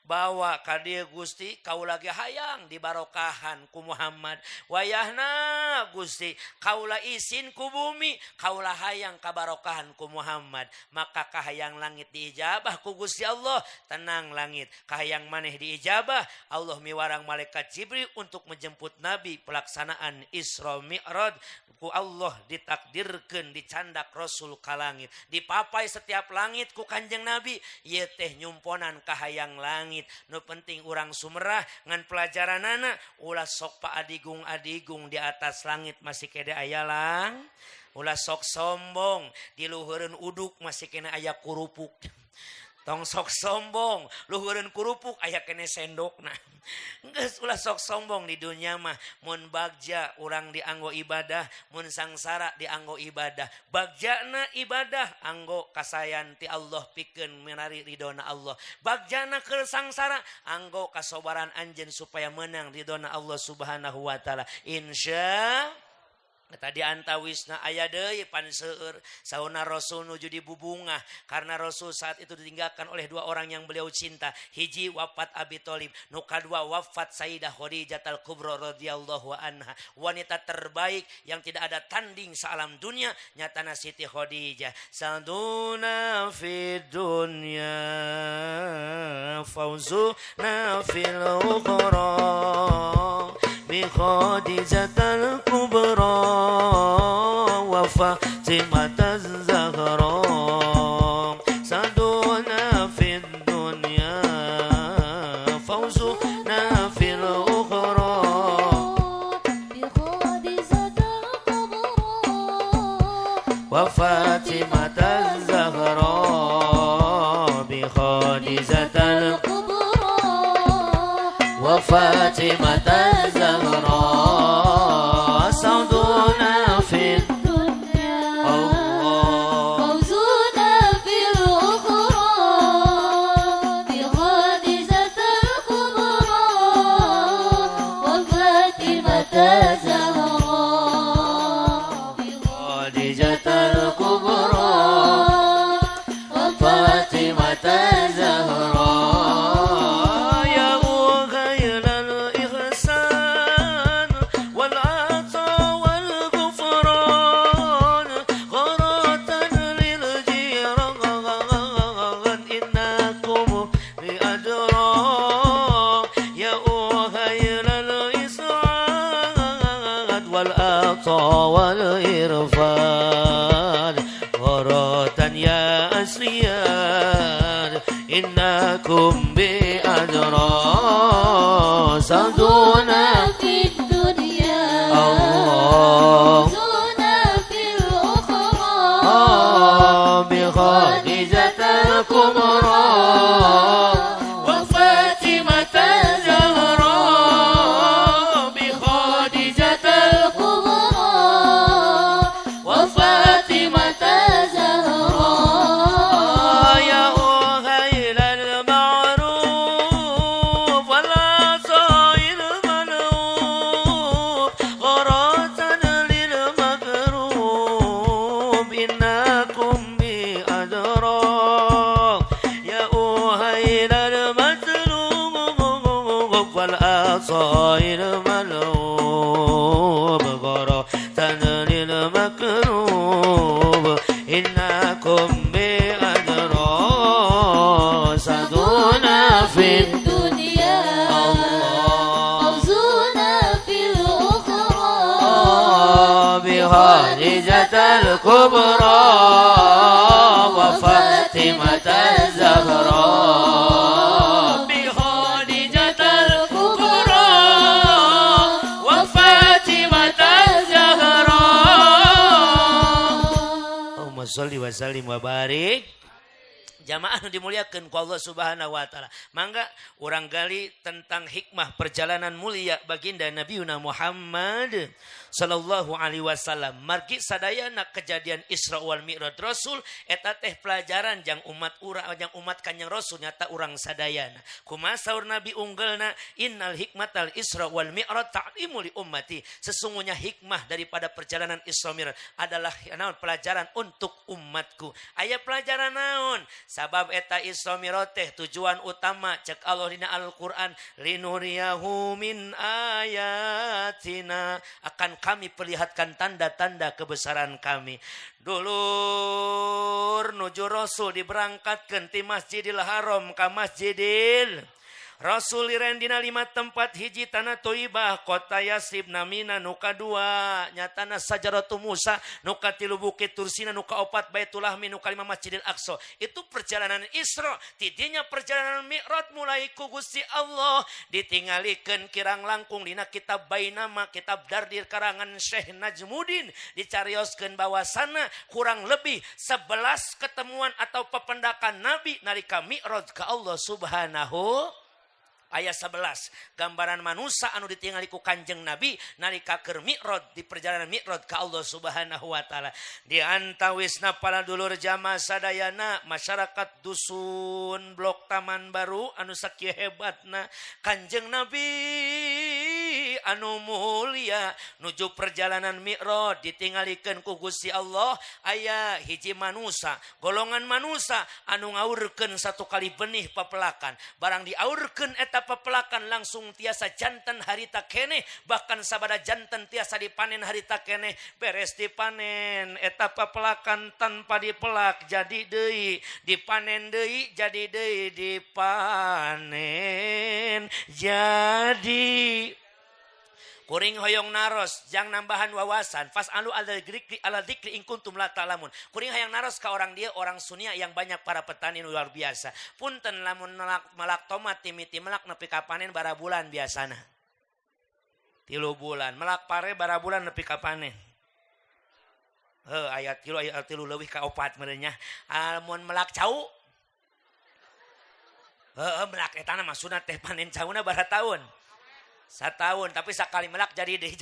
bawa ka dieu Gusti kaula ge hayang dibarokahan ku Muhammad wayahna Gusti kaula isin ku bumi kaula hayang kabarokahan ku Muhammad maka kahayang langit diijabah ku Gusti Allah tenang langit kahayang maneh diijabah Allah miwarang malaikat Jibril untuk menjemput Nabi pelaksanaan Isra Mi'raj ku Allah ditakdirkeun dicandak Rasul ka langit dipapai setiap langit ku Kanjeng Nabi ieu teh nyumponan kahayang langit nu penting urang sumerah ngan pelajaranana ulah sok paadigung-adigung di atas langit masih kede aya lang ulah sok sombong di luhureun uduk masih kena aya kurupuk tong sok sombong luhureun kurupuk aya kene sendokna geus ulah sok sombong di dunia mah mun bagja urang dianggo ibadah mun sangsara dianggo ibadah bagjana ibadah anggo kasayan ti Allah pikeun menari ridona Allah bagjana keur sangsara anggo kasobaran anjeun supaya menang ridona Allah Subhanahu wa taala insya tadi antawisna aya deui pan seueur sauna Rasul nuju di bubungah karena Rasul saat itu ditinggalkan oleh dua orang yang beliau cinta hiji wafat Abi Thalib nu kadua wafat Sayyidah Khadijah al-Kubra radhiyallahu anha wanita terbaik yang tidak ada tanding saalam dunia nyatana Siti Khadijah saduna fid dunya fauzuna fil ukhra bi Khadijatal Kubra wa Fatimah Zahra saduna fid dunya fawzuna fil ukhra
bi Khadijatal Kubra
wa Fatimah Zahra bi Khadijatal
Kubra
wa Fatimah Zahra saduna fid
dunya
Allah
fawzuna fil ukhra bi Khadijatal Kubra wa Fatimah Zahra bi
Khadijatal Kubra wa Fatimah Zahra ya ghairul ihsan wal ata wal ghufran gharatan lil jiran innakum bi adra ya ghairul is'ad wal ata wal irfan gharatan ya asriyan innakum bi adra saduna
fid dunya
Allah
fawzuna fil ukhra
bi Khadijatal Kubra wa Fatimah Zahra bi Khadijatal
Kubra wa Fatimah Zahra
ya ghairul ma'ruf wala sa'il manuf gharatan lil maghrub غير مغلوب غرة للمكروب إنكم بأدراستنا في
الدنيا حظنا في الأخرى
بخديجة الكبرى وفاطمة الزهراء بخديجة الكبرى وفاطمة الزهراء اللهم صل وسلم وبارك. Jamaah nu dimuliakeun ku Allah Subhanahu wa taala. Mangga urang gali tentang hikmah perjalanan mulia baginda Nabiuna Muhammad sallallahu alaihi wasallam. Margi sadayana kejadian Isra wal Mi'raj Rasul eta teh pelajaran jang umat Kanjeng Rasul nyata urang sadayana. Kumaha saur Nabi unggalna innal hikmatal Isra wal Mi'raj ta'limu li ummati. Sesungguhnya hikmah daripada perjalanan Isra Mi'raj adalah pelajaran untuk umatku. Aya pelajaran naon? Sabab eta Isra Mi'raj teh tujuan utama cek Allah dina Al-Qur'an linuriyahu min ayatina, akan kami perlihatkan tanda-tanda kebesaran kami. Dulur nuju Rasul diberangkatkeun ti Masjidil Haram ka Masjidil Rasul liren dina 5 tempat, hiji tanah Toibah, kota Yasrib namina, nuka 2 nyatana Sajaratu Musa, nuka 3 Bukit Tursina, nuka 4 Baitul Lahmi, nuka 5 Masjidil Aqsa. Itu perjalanan Isra. Tidinya perjalanan Mi'raj mulai ku Gusti Allah ditinggalikeun kirang langkung dina kitab Bainama, kitab Dardir karangan Syekh Najmuddin, dicarioskeun bahwasana kurang lebih 11 ketemuan atau pependakan Nabi nalika Mi'raj ka Allah Subhanahu. Ayat 11 gambaran manusia anu ditinggali ku Kanjeng Nabi nalika keur Mi'raj di perjalanan Mi'raj ka Allah Subhanahu wa taala. Di antawisna para dulur jamaah sadayana masyarakat dusun Blok Taman Baru anu sakieu hebatna Kanjeng Nabi anu mulia nuju perjalanan Mi'raj ditinggalikeun ku Gusti Allah. Aya hiji manusia, golongan manusia anu ngaurkeun 1 kali benih papelakan, barang diaurkeun eta papelakan langsung tiasa janten harita keneh, bahkan sabada janten tiasa dipanen harita keneh. Beres dipanen eta papelakan tanpa dipelak jadi deui, dipanen deui jadi deui, dipanen jadi kuring hoyong naros jang nambahan wawasan fasalu ala dzikri in kuntum la ta'lamun. Kuring hayang naros ka orang dia orang Sunia yang banyak para petani luar biasa. Punten lamun melak tomat timiti melak nepi ka panen bara bulan biasana. 3 bulan. Melak pare bara bulan nepi ka panen. Ayat 3 leuwih ka 4 merenya. Mun melak cau melak eta mah sunat teh panen cauna bara taun. 1 tahun, tapi sakali melak jadi deh.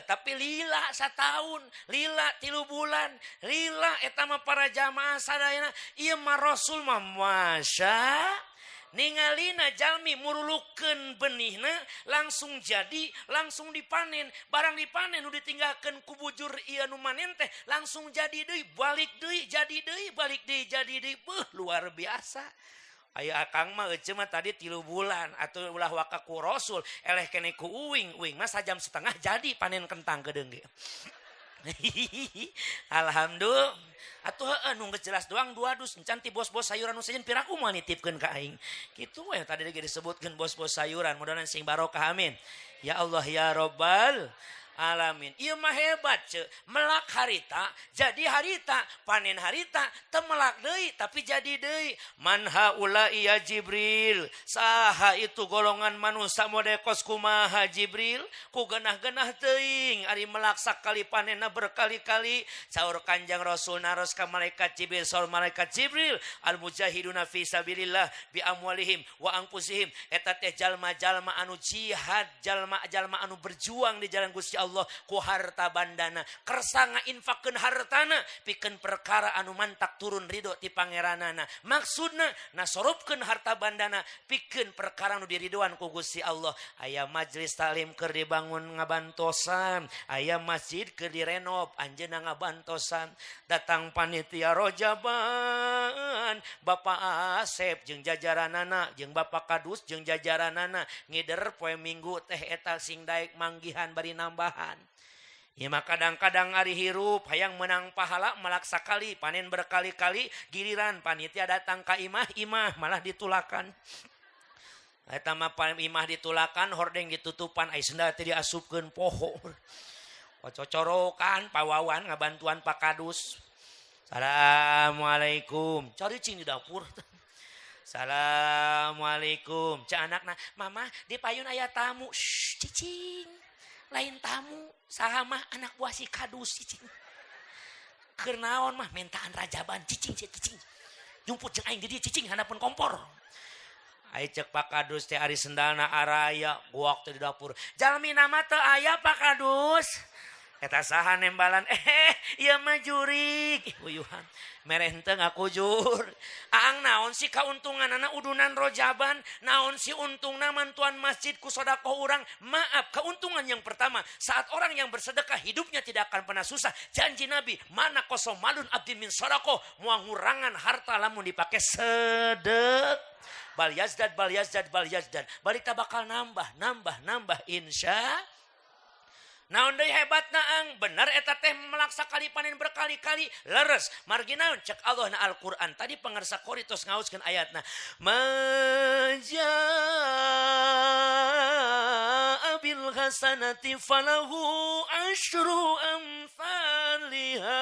Tapi lila 1 tahun, lila 3 bulan, lila eta mah para jamaah sadayana. Ieu mah Rasul mah masya ningalina jalmi murulukeun benihna langsung jadi, langsung dipanen. Barang dipanen nu ditinggalkeun ku bujur ieu nu manen teh langsung jadi deui, balik deui, jadi deui, balik deui, jadi deui. Luar biasa. Aya akang mah ece mah tadi 3 bulan atau ulah waka ku Rasul eleh kene ku uing mah 1 jam setengah jadi panen kentang gedeung ge. Alhamdulillah. Atuh nu geus jelas doang 2 dus encan ti bos-bos sayuran nu sajen piraku moal nitipkeun ka aing. Kitu we tadi ge disebutkeun bos-bos sayuran, mudah-mudahan sing barokah amin. Ya Allah ya Rabbal alamin. Ieu mah hebat ce, melak harita jadi harita, panen harita teu melak deui tapi jadi deui. Man haula ya Jibril, saha itu golongan manusia modekos kumaha Jibril, ku geunah-geunah teuing ari melak sakali panenna berkali-kali. Saur Kanjeng Rasul naros ka malaikat Jibril, saur malaikat Jibril al mujahiduna fi sabilillah bi amwalihim wa anfusihim, eta teh jalma-jalma anu jihad, jalma-jalma anu berjuang di jalan Gusti Allah ku harta bandana, kersa ngainfakeun hartana pikeun perkara anu mantak turun ridho ti pangeranana. Maksudna nasorupkeun harta bandana pikeun perkara anu diridoan ku Gusti Allah. Aya majelis taklim keur dibangun ngabantosan, aya masjid keur direnov anjeunna ngabantosan. Datang panitia rojaban Rojaban Bapak Asep jeung jajaranana jeung Bapak Kadus jeung jajaranana ngider poe Minggu teh eta sing daek manggihan bari nambahan. Ya mah kadang-kadang ari hirup hayang menang pahala malaksa kali panen berkali-kali giliran panitia datang ka imah malah ditulakan. Eta mah imah ditulakan hordeng ditutupan ai senda teh diasupkeun poho. Cocorokan pawawan ngabantuan Pak Kadus. Assalamualaikum. Cari cing di dapur. Assalamualaikum. Cak anakna, mama di payun aya tamu. Shh, cicing. Lain tamu. Saha mah anak buah si Kadus cicing. Keur naon mah mentaan Rajaban cicing. Jumput jeung aing di dieu cicing handapun kompor. Ai cek Pak Kadus teh ari sendalna araya guak teh di dapur. Jalmi nama teu aya Pak Kadus. Eta saha nembalan ieu mah jurig uyuhan mere henteu ngakujur. Aang naon sih kauntunganana udunan Rojaban, naon sih untungna mantuan masjid ku sedekah urang. Maaf, keuntungan yang pertama saat orang yang bersedekah hidupnya tidak akan pernah susah. Janji Nabi, mana kosong malun abdi min sedekah, moal ngurangan harta lamun dipake sedek. Bal yazdad balik bakal nambah insya. Naon deui hebatna ang bener eta teh melaksa kali panen berkali-kali leres margi naon cek Allah na Al-Qur'an tadi pangarsa koritos ngauskeun ayatna majaa bil hasanati falahu asyru amsalha.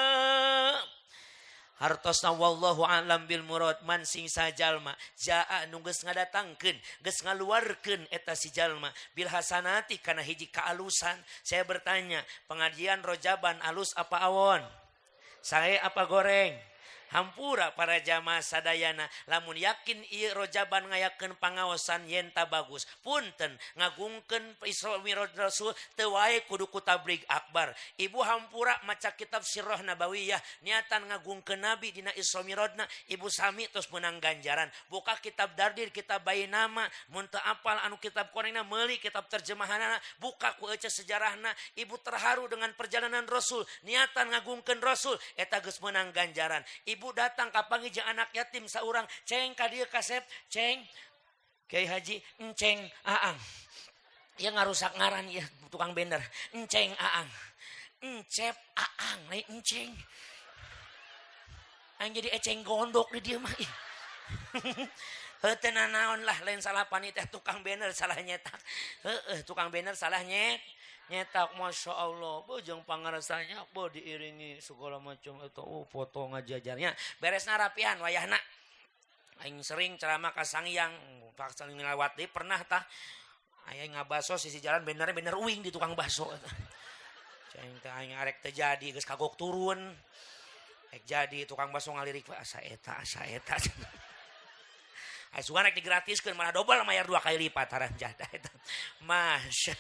Hartosna wallahu alam bil murad man sing sajalma jaa nu geus ngadatangkeun geus ngaluarkeun eta si jalma bil hasanati kana hiji kaalusan. Saya bertanya, pengajian Rojaban alus apa awon? Saya apa goreng? Hampura para jamaah sadayana lamun yakin ieu Rojaban ngayakeun pangaosan yen ta bagus punten ngagungkeun Isra Mi'raj Rasul teu wae kudu ku tabligh akbar. Ibu hampura maca kitab Sirah Nabawiyah niatan ngagungkeun Nabi dina Isra Mi'rajna ibu sami terus menang ganjaran. Buka kitab Dardir, kitab Bainama, mun teu apal anu kitab konengna meuli kitab terjemahanna buka ku euceus sejarahna. Ibu terharu dengan perjalanan Rasul niatan ngagungkeun Rasul eta geus menang ganjaran. Ibu datang ka pangijeng anak yatim saurang, ceng ka dieu kasep, ceng Kiai Haji enceng aang. Ieu ngarusak ngaran ieu tukang bender, enceng aang. Encep aang lain enceng. Aing jadi eceng gondok di dieu mah. Heuh teu naon lah lain salah panitia tukang bender salah nyetak. Tukang bender salah nyetak Masya Allah bojong pangarsanya bo diiringi segala macam itu foto ngajajarnya beres narapian wayahna. Aing sering ceramah ka Sangyang paksa ngelawat deui pernah tah aya ngabaso sisi jalan bener uing di tukang baso. Ceng teh aing arek teh jadi geus kagok turun. Ek jadi tukang baso ngalirik asa eta. Asuhan rek digratiskeun malah dobel mayar 2 kali lipat harang jadah eta. Masya.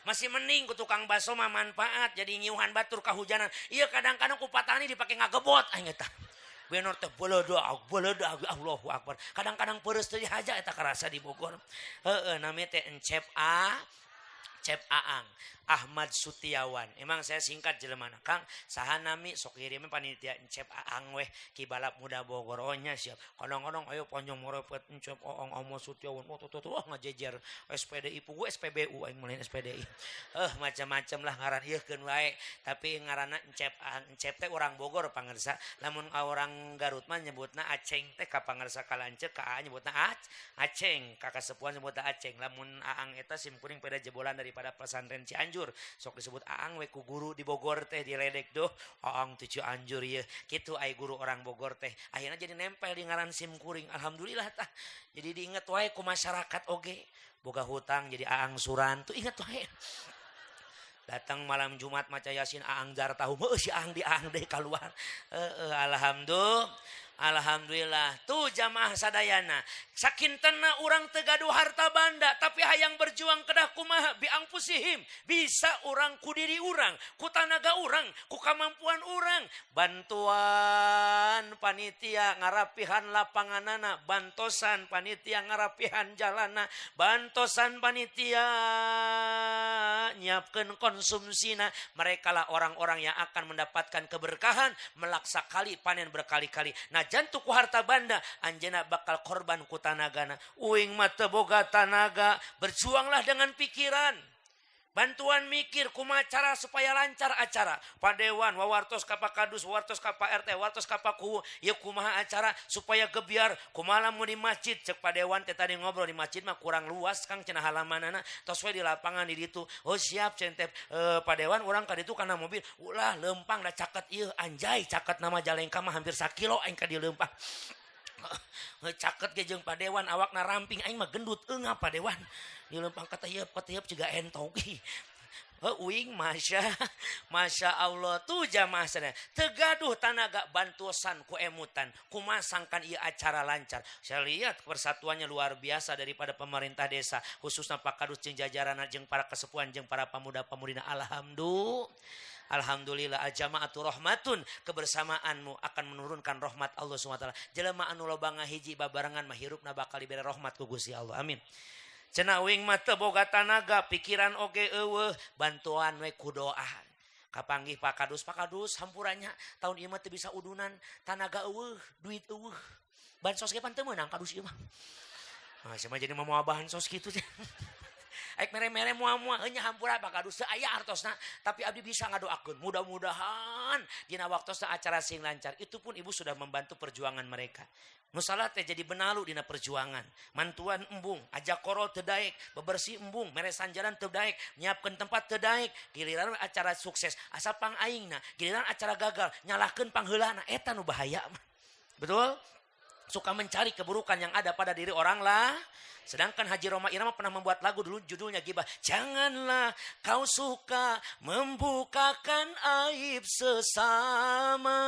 Masih mending ku tukang baso mah manfaat jadi nyiuhan batur kahujanan. Ieu kadang-kadang ku patani dipake ngagebot aing eta. Bener teh beledag Allahu Akbar. Kadang-kadang peureus teh haja eta karasa di Bogor. Nami teh encep aang Ahmad Sutiawan. Emang saya singkat jelemana Kang saha nami sok kirim panitia encep aang weh ki balap muda Bogor. Oh nya siap. Kadang-kadang ayo panjang morepet encep aang Ahmad Sutiawan. Ngajejer SPDI pugu SPBU aing mulai SPDI. Macam-macam lah ngaran ieukeun wae. Tapi ngaranna encep aang. Encep teh urang Bogor pangarsa. Lamun orang Garut mah nyebutna aceng teh ka pangarsa kalanceuk ka A nyebutna aceng. Ka kasepuhan nyebutna aceng. Lamun aang eta sim kuring pada jebolan daripada pesantren Cianjur sok disebut aang we ku guru di Bogor teh diledek doh aang teh Cianjur ieu kitu ai guru orang Bogor teh akhirna jadi nempel di ngaran sim kuring. Alhamdulillah tah jadi diinget wae ku masyarakat oge boga hutang jadi aang suran tuh inget wae. Datang malam Jumat maca Yasin aang jar tahu si aang di aang deui kaluar. Alhamdulillah tuh jamaah sadayana sakintena urang teu gaduh harta banda tapi hayang berjuang kedah kumaha biang pusihim bisa urang ku diri urang ku tanaga urang ku kamampuan urang bantuan panitia ngarapihan lapanganana bantosan panitia ngarapihan jalana bantosan panitia nyiapkeun konsumsina mereka lah orang-orang yang akan mendapatkan keberkahan melaksa kali panen berkali-kali. Nah Senajan tuku harta banda anjeunna bakal korban ku tanagana. Uing mah teu boga tanaga, berjuanglah dengan pikiran. Bantuan mikir kumaha cara supaya lancar acara. Padewan wawartos ka Pakadus, wawartos ka Pak RT, wawartos ka Paku, ieu kumaha acara supaya gebiar. Kumaha lamun di masjid cek Padewan teh tadi ngobrol di masjid mah kurang luas Kang cenah halamanana. Tos we di lapangan di ditu. Oh siap centep Padewan urang ka ditu kana mobil. Ulah lempang da caket ieu anjay caket nama Jalengka mah hampir 1 kilo aing ka di lempang. Caket ge jeung Padewan awakna ramping aing mah gendut eungah Padewan. Di lempang ketiep juga entong. Uing Masya Allah tuh jamaah sadaya tegaduh tanaga bantusan ku emutan kumasangkan ieu acara lancar. Saya lihat persatuannya luar biasa daripada pemerintah desa khususnya Pak Kadus jeung jajaranna jeung para kesepuhan jeung para pemuda-pemudina. Alhamdulillah ajama'atu rahmatun, kebersamaanmu akan menurunkan rahmat Allah SWT. Jelema anu loba ngahiji babarengan mah hirupna bakal dibere rahmat ku Gusti Allah. Amin. Cenah uing mah teu boga tanaga, pikiran oge eueuh, bantuan we ku doa. Kapanggih Pak Kadus hampuranya tahun ieu mah teu bisa udunan, tanaga eueuh, duit eueuh. Bansos ge pan teu meunang Kadus ieu mah. Nah, sia mah jadi momoal bansos kitu teh. Aik mere-mere mua-mua nya hampura Pak Kadus teu aya artosna, tapi abdi bisa ngadoakeun mudah-mudahan dina waktosna acara sing lancar. Itu pun ibu sudah membantu perjuangan mereka. Nu salah teh jadi benalu dina perjuangan. Mantuan embung, ajak korol teu daek, bebersih embung, mere sanjaran teu daek, nyiapkeun tempat teu daek. Giliran acara sukses, asa pang aingna, giliran acara gagal, nyalahkeun pangheulana, eta nu bahaya mah. Betul? Suka mencari keburukan yang ada pada diri orang lah. Sedangkan Haji Roma Irama pernah membuat lagu dulu judulnya Gibah. Janganlah kau suka membukakan aib sesama.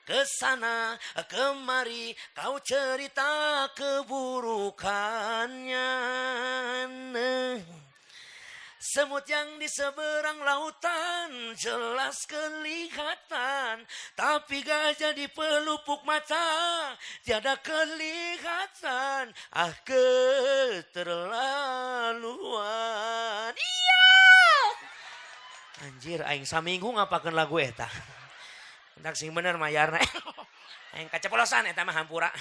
Kesana kemari kau cerita keburukannya. Semut yang di seberang lautan jelas kelihatan, tapi gajah di pelupuk mata tiada kelihatan. Ah keterlaluan. Iya. Anjir aing saminggu ngapakeun lagu eta. Entak sing bener mayarna. Aing kacepolosan eta mah hampura.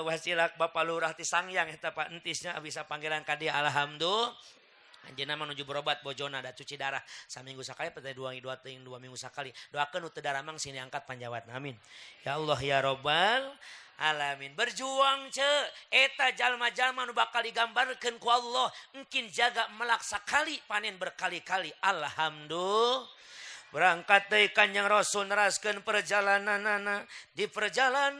Wasilak Bapak Lurah ti Sangyang eta Pak entisnya bisa panggilan ka dia alhamdulillah. Anjeunna menuju berobat bojona da cuci darah saminggu sakali pada 2 minggu sakali. Doakeun nu teu darah mang sini angkat panjawatna amin. Ya Allah ya Rabbal alamin. Berjuang eta jalma-jalma nu bakal digambarkeun ku Allah engkin jaga melaksa kali panen berkali-kali. Alhamdulillah. Berangkat deui Kanjeng Rasul neraskeun perjalananana. Di perjalanan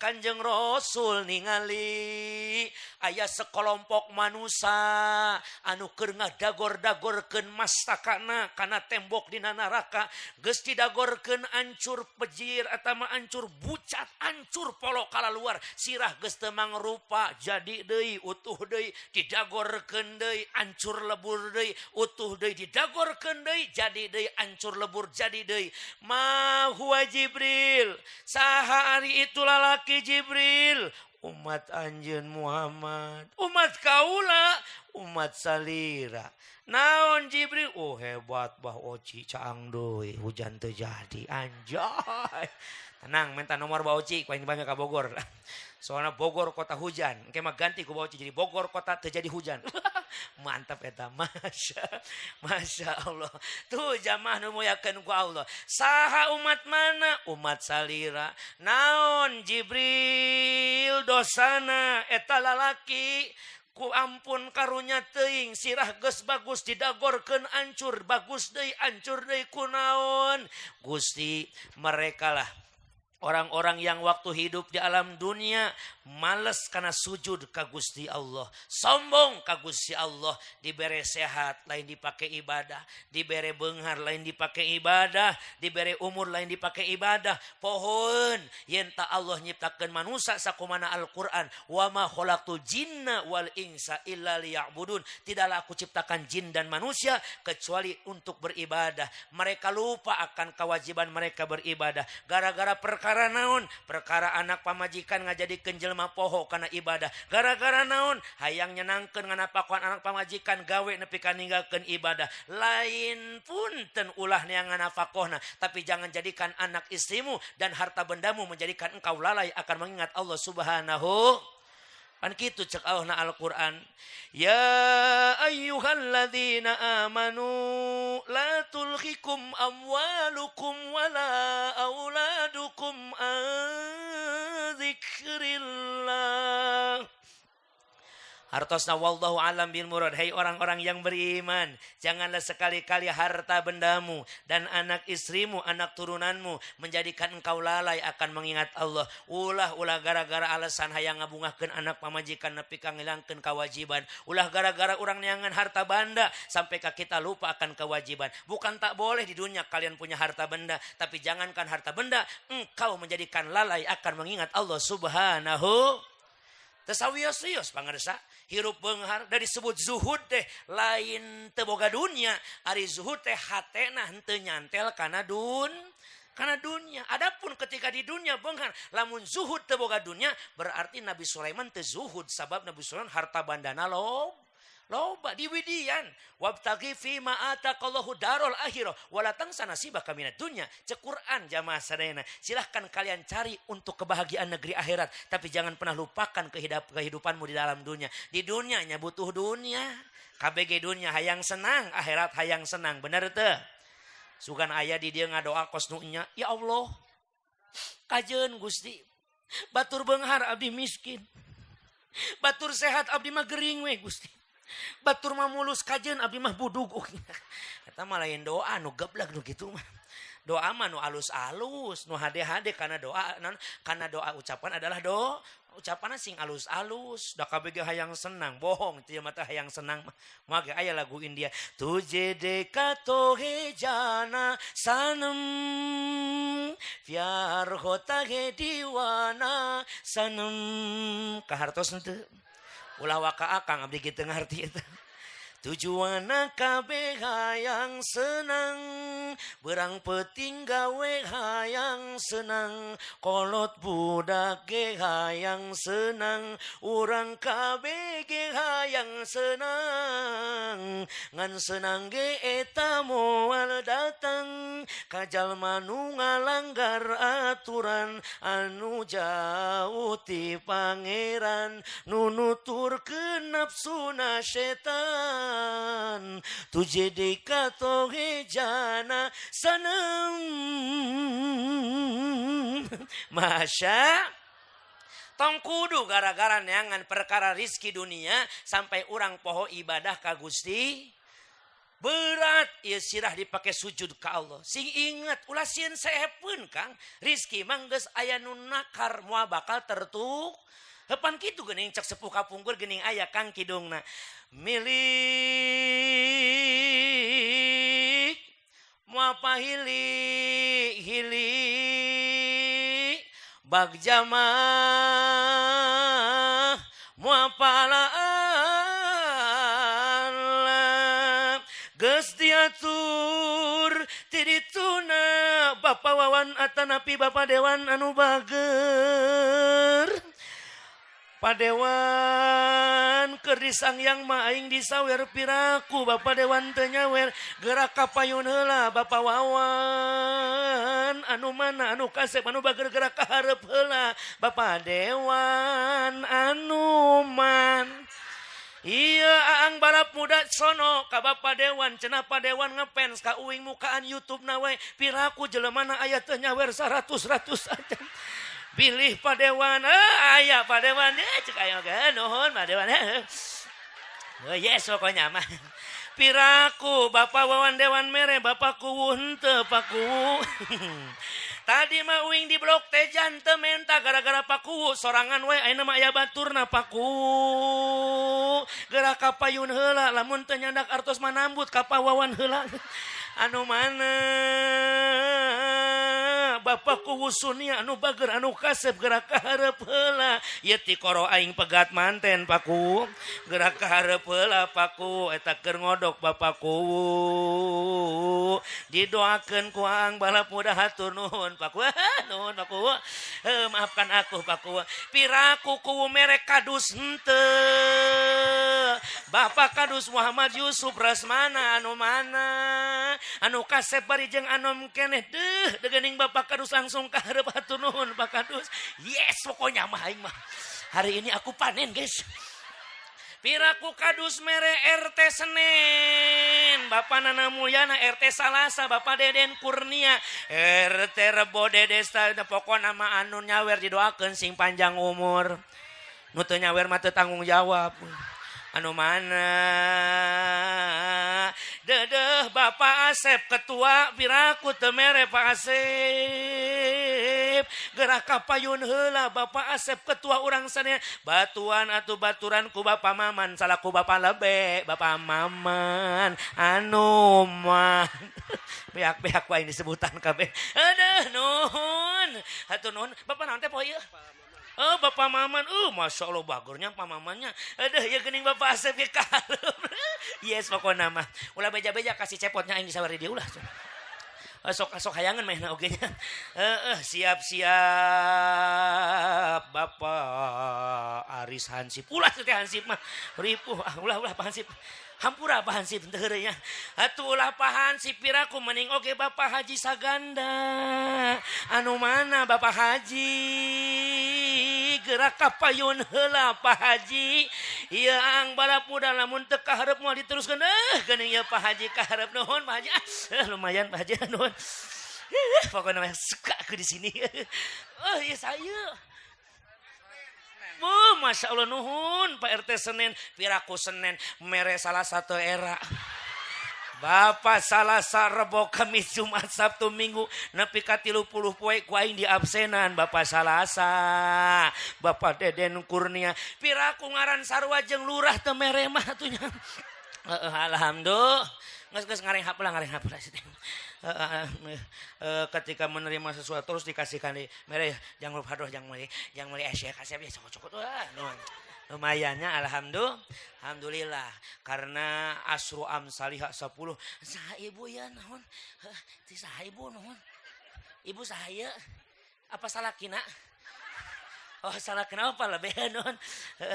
Kanjeng Rasul ningali aya sekelompok manusia anu keur ngadagor-dagorkeun mastakana kana tembok dina neraka. Geus didagorkeun ancur pejir eta mah ancur bucat, ancur polo kala luar. Sirah geus teu mangrupa, jadi deui, utuh deui, didagorkeun deui, ancur lebur deui, utuh deui, didagorkeun deui, jadi deui, ancur lebur, jadi deui. Ma huwa Jibril, saha ari itu lalaki Jibril? Umat anjeun Muhammad, umat kaula, umat salira. Naon Jibril? Oh hebat bah Oci caang deui, hujan teu jadi anjay. Tenang minta nomor Bah Oci, ku aing dipanggil ka Bogor. Soalnya Bogor kota hujan, engke mah ganti ku Bah Oci jadi Bogor kota teu jadi hujan. Mantap eta, Masya Allah. Tuh jamaah nu muliakeun ku Allah. Saha umat mana? Umat salira. Naon Jibril dosana eta lalaki ku ampun karunya teuing sirah geus bagus didagorkeun ancur bagus deui ancur deui kunaon? Gusti mereka lah orang-orang yang waktu hidup di alam dunia males karena sujud ka Gusti Allah, sombong ka Gusti Allah, dibere sehat lain dipake ibadah, dibere beunghar lain dipake ibadah, dibere umur lain dipake ibadah. Pohon yen ta Allah nyiptakeun manusia sakumana Al-Qur'an, wa ma khalaqtul jinna wal insa illa liya'budun. Tidaklah aku ciptakan jin dan manusia kecuali untuk beribadah. Mereka lupa akan kewajiban mereka beribadah gara-gara perkara Perkara naon? Perkara anak pamajikan ngajadikeun jelema poho kana ibadah. Gara-gara naon? Hayang nyenangkeun nganapakoan anak pamajikan gawe nepi ka ninggalkeun ibadah. Lain punten ulah neangan nafkahna, tapi jangan jadikan anak istrimu dan harta bendamu menjadikan engkau lalai akan mengingat Allah Subhanahu. Kan kitu cek Allah na Al-Qur'an. Ya ayyuhalladzina amanu la tulhikum amwalukum wala auladukum an dzikrillah. Hartosna wallahu alam bil murad. Hai orang-orang yang beriman, janganlah sekali-kali harta bendamu dan anak istrimu, anak turunanmu menjadikan engkau lalai akan mengingat Allah. Ulah gara-gara alasan hayang ngabungahkeun anak pamajikan nepi ka ngilangkeun kewajiban. Ulah gara-gara urang neangan harta benda sampai ka kita lupa akan kewajiban. Bukan tak boleh di dunia kalian punya harta benda, tapi jangankan harta benda, engkau menjadikan lalai akan mengingat Allah Subhanahu. Tesawios-wios pangarsa hirup beunghar dari disebut zuhud teh lain teu boga dunya. Ari zuhud teh hatena henteu nyantel kana dunya. Adapun ketika di dunia beunghar lamun zuhud teu boga dunya berarti Nabi Sulaiman teu zuhud sabab Nabi Sulaiman harta bandana loba diwidian wabtaghi fi ma ataqallahu darul akhirah wala tansa nasibaka minad dunya. Cek Quran jamaah sadayana, silahkan kalian cari untuk kebahagiaan negeri akhirat, tapi jangan pernah lupakan kehidupanmu di dalam dunia. Di dunia nya butuh dunia, KBG dunia hayang senang, akhirat hayang senang, bener teu? Sugan aya di dieu ngadoa kos nu nya, ya Allah kajeun Gusti, batur beunghar abdi miskin, batur sehat abdi mah gering we Gusti, batur mah mulus kajeun abdi mah budug. Eta mah lain doa nu geblek nu kitu mah. Doa mah nu alus-alus, nu hade-hade karena doa ucapan adalah doa. Ucapanna sing alus-alus, da kabeh hayang senang, bohong teu mah hayang senang mah. Mage aya lagu India, tujhe dekha tohe jana sanam pyar hota hai diwana sanam. Kahartos teu? Ulah waka akang abdi kitu ngarti eta. Tujuanna kabeh hayang senang, berang peting gawe hayang senang, kolot budak ge hayang senang, urang kabeh ge hayang senang. Ngan senang ge eta moal datang, ka jalma nu ngalanggar aturan, anu jauh ti pangeran, nu nuturkeun nafsuna setan. Tujhe dekha tohe jana sanam. Masya tong kudu gara-gara neangan perkara rizki dunia sampai orang poho ibadah ka Gusti berat ieu sirah dipake sujud ka Allah. Sing inget ulah sieun saepeun Kang, rizki mah geus aya nu nakar moal bakal tertuk. Hepan kitu geuning cek sepuh kapungkur geuning aya Kang kidungna. Milik muapa hili bagjamah muapa la'ala geus diatur tidituna Bapa Wawan atanapi Bapa Dewan anu bager. Padewan keur disangyang mah aing disawer piraku Bapa Dewan teu nyawer gerak kapayun heula Bapa Wawan anu mana anu kasep anu bager gerak ka hareup heula Bapa Dewan anu man. Iya aang balap muda sono ka Bapa Dewan cenah Padewan ngefans ka uing mukaan YouTube na we piraku jelemana aya teu nyawer 100 aja. Pilih Padewan, aya Padewan, cek ayo nuhun Padewan. Oh yes pokoknya mah. Piraku Bapak Wawan Dewan Mere, Bapak Kuwu henteu Paku. Tadi mah uing di blok teh jante menta gara-gara Paku sorangan we ayeuna mah aya baturna Paku. Gerak kapayun heula lamun teu nyandak artos manambut ka Wawan heula. Anu mana Bapakku wusunia anu bager anu kasep gerak kaharep heula. Ieu ti koro aing pegat manten paku. Gerak kaharep heula paku eta keur ngodok Bapakku. Didoakeun ku aang balap mudah hatur nuhun paku. Nuhun paku. Maafkan aku paku. Piraku ku merek kadus henteu. Bapak kadus Muhammad Yusuf Rasmana anu mana anu kasep bari jeung anom keneh deuning Bapak kadus langsung kaharep hatur nuhun Pak kadus. Yes pokoknya mah aing mah hari ini aku panen guys. Piraku kadus mere RT Senen Bapak Nana Mulyana RT Salasa Bapak Deden Kurnia RT Rebo Dedesta pokokna mah anu nyawer didoakeun sing panjang umur nu teu nyawer mah teu tanggung jawab. Anu mana dedeh Bapak Asep ketua piraku teu mere Pak Asep gerak kapayun heula Bapak Asep ketua urang sana batuan atuh baturan ku Bapak Maman salaku Bapak Lebe Bapak Maman anu mah beak-beak wae disebutan kabeh aduh nuhun hatur nuhun Bapak naon teh poe ieu. Oh Bapak Maman, Masya Allah bagurnya Pak Mamannya. Aduh ya gening Bapak Asep ke kalem. Yes pokoknya mah. Ulah beja-beja kasih cepotnya aing disawari dia ulah. Sok hayangan mainna oge nya. Siap-siap Bapak Aris Hansip. Ulah teh Hansip mah. Ripuh ulah Pak Hansip. Hampura Pak Hansip teu heureuy nya. Atuh ulah Pak Hansip piraku mending oge Bapak Haji Saganda. Anu mana Bapak Haji? Gerak kapayun heula Pak Haji. Ieu ang balap muda lamun teu kaharep moal diteruskeun geuning ieu Pak Haji kaharep nuhun Pak Haji. Lumayan Pak Haji nuhun. Pokoknya suka aku di sini. Ieu saya. Masya Allah nuhun Pak RT Senen piraku Senen mere salah satu era Bapak Salasa Rebo Kamis Jumat Sabtu Minggu nepi ka 30 poe ku aing di absenan Bapak Salasa Bapak Deden Kurnia piraku ngaran sarua jeung lurah teu mere mah atuh nya. Alhamdulillah geus ngarehap lah ketika menerima sesuatu terus dikasihkan di mere jangan lupa doh jangan mulai Asia kasih ya cokot lumayannya alhamdulillah karena asru amsalihah 10 saha ibu ya naon ti saha ibu naon ibu saya apa salah kina salah kina apa lah beh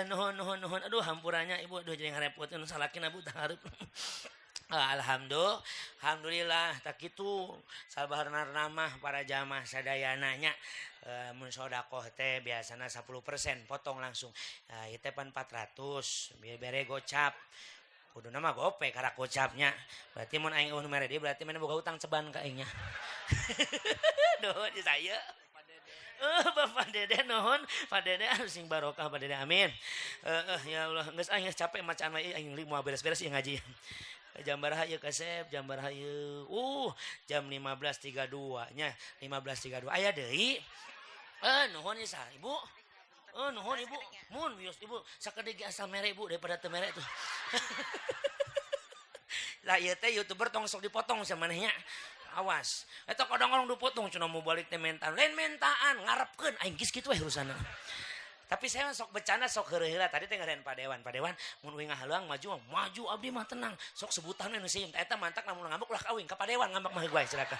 nuhun aduh hampurannya ibu aduh jadi ngarepotkeun salah kina bu taharep. Alhamdulillah tak kitu sabarna mah para jamaah sadayananya mun sedekah teh biasana 10% potong langsung. Ieu teh pan 400 bere gocap. Kuduna mah gope karak gocapnya. Berarti mun aing eueuh mere dia berarti mana boga utang ceban ka aingnya. Nuhun di saya. Bapak Dede nuhun, Pak Dede sing barokah Pak Dede amin. Ya Allah geus aing capek macaan aing moal beres-beres ieu ngaji. Jam baraha ieu kasep, jam baraha ieu. Jam 15.32 nya, 15.32. Aya deui. Nuhun ieu saha Ibu? Nuhun Ibu. Mun wios Ibu, sakedege asal mere Ibu daripada teu mere tuh. Lah ieu teh YouTuber tong sok dipotong sama manehnya. Awas. Eta kadang-kadang dipotong cenah mau balik teh mentaan. Lain mentaan ngarepkeun aing geus kitu we urusanna. Tapi saya sok bercanda sok heureuh-heureuh tadi teh ngareun Pak Dewan mun uing ngahaluang maju abdi mah tenang sok sebutan we nu sieun eta mantak lamun ngambek ulah kawin ka Pak Dewan ngambek mah gue silakan.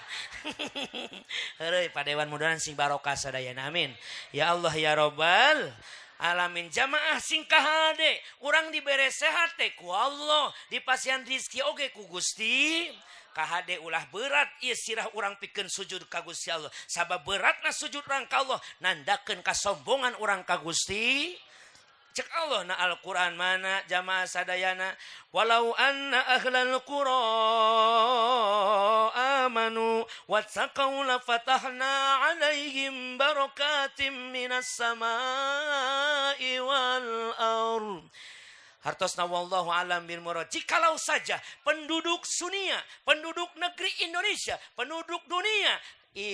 Heureuy Pak Dewan mudahan sing barokah sadayana amin. Ya Allah ya Rabbal alamin jamaah sing kahade urang dibere sehat teh ku Allah dipasihan rezeki oge ku Gusti. Kahade ulah berat ieu sirah urang pikeun sujud ka Gusti Allah. Sabab beratna sujud urang ka Allah nandakeun kasombongan urang ka Gusti. Cek Allah na Al-Qur'an mana jamaah sadayana walau anna ahlal qura amanu wattaqau la fatahna alaihim barakatim minas samai wal ardh. Hartosna wallahu alam bil murad. Jikalau saja penduduk Sunia, penduduk negeri Indonesia, penduduk dunia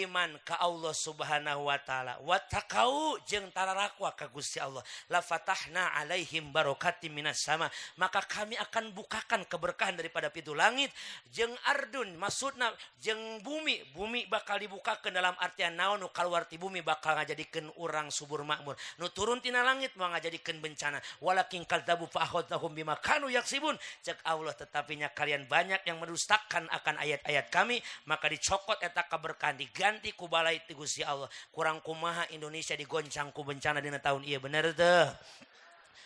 iman ka Allah Subhanahu wa taala wa taqau jeung tararakwa ka Gusti Allah la fatahna alaihim barakatim minas sama maka kami akan bukakan keberkahan daripada pintu langit jeung ardun maksudna jeung bumi bakal dibukakeun dalam artian naon nu kaluar ti bumi bakal ngajadikeun urang subur makmur nu turun tina langit mau ngajadikeun bencana walakin kadzabu fa akhadnahum bima kanu yaksibun cek Allah tetapinya kalian banyak yang mendustakan akan ayat-ayat kami maka dicokot eta keberkahan diganti ku balai ti Gusti Allah kurang kumaha Indonesia digoncang ku bencana dina tahun ieu bener teu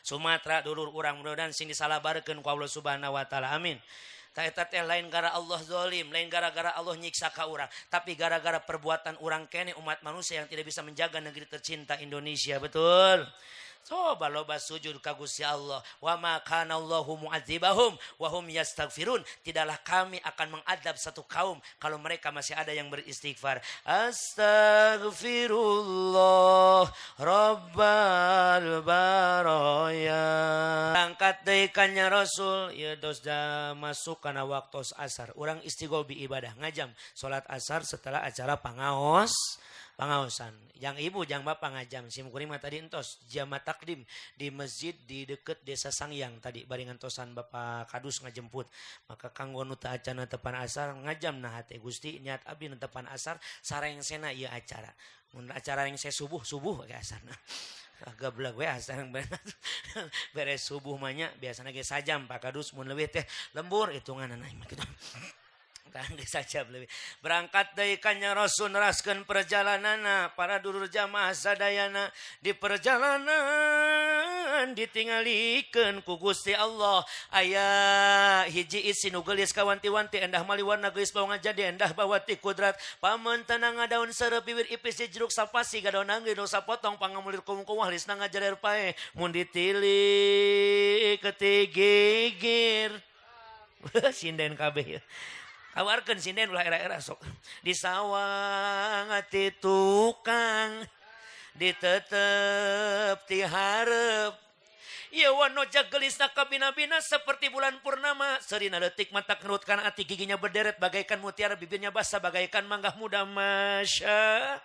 Sumatera dulur urang mudah-mudahan sing disalabarkeun ku Allah Subhanahu wa taala amin ta eta teh lain gara Allah zalim lain gara-gara Allah nyiksa ka urang tapi gara-gara perbuatan urang kene umat manusia yang tidak bisa menjaga negeri tercinta Indonesia betul coba loba sujud ka Gusti Allah wa ma kana Allahu mu'adzibahum wa hum yastaghfirun tidaklah kami akan mengadab satu kaum kalau mereka masih ada yang beristighfar astaghfirullah rabbal baraya angkat deui kannya Rasul ya dos da masuk kana waktu asar urang istighfar bi ibadah ngajam salat asar setelah acara pangaosan. Yang ibu, yang bapak ngajam. Simkuring mah tadi entos. Jamaah takdim di masjid di deket desa Sangyang tadi. Baringan tosan bapak kadus ngajemput. Maka kanggo nu teu acana tepan asar ngajam nah hate Gusti niat abdi nu tepan asar sareng sena ieu acara. Mun acara yang saya subuh ke asarna. Gablak we asar beres subuh mah nya biasana ge sajam Pak Kadus mun leuwih teh lembur hitunganna kitu. Saja lebih berangkat dari kanjeng Rasul neraskeun perjalanana para dulur jamaah sadayana di perjalanan ditinggalikeun ku Gusti Allah aya hiji isi nu geulis kawanti-wanti endah maliwarna geus bawa jadi endah bawa ti kudrat pamantanang ngadaun seureub bibir ipis jeruk sapasi gadaun anggeun nu sapotong pangamulir kumkuah lisna ngajarer pae mun ditili ketigigir sinden kabeh awarkeun sinden ulah era-era sok di sawang ati tukang ditetep ti hareup ieu wano jagelisna kabina-bina seperti bulan purnama serina leutik mata kerutkan ati giginya berderet bagaikan mutiara bibirnya basah bagaikan mangga muda masya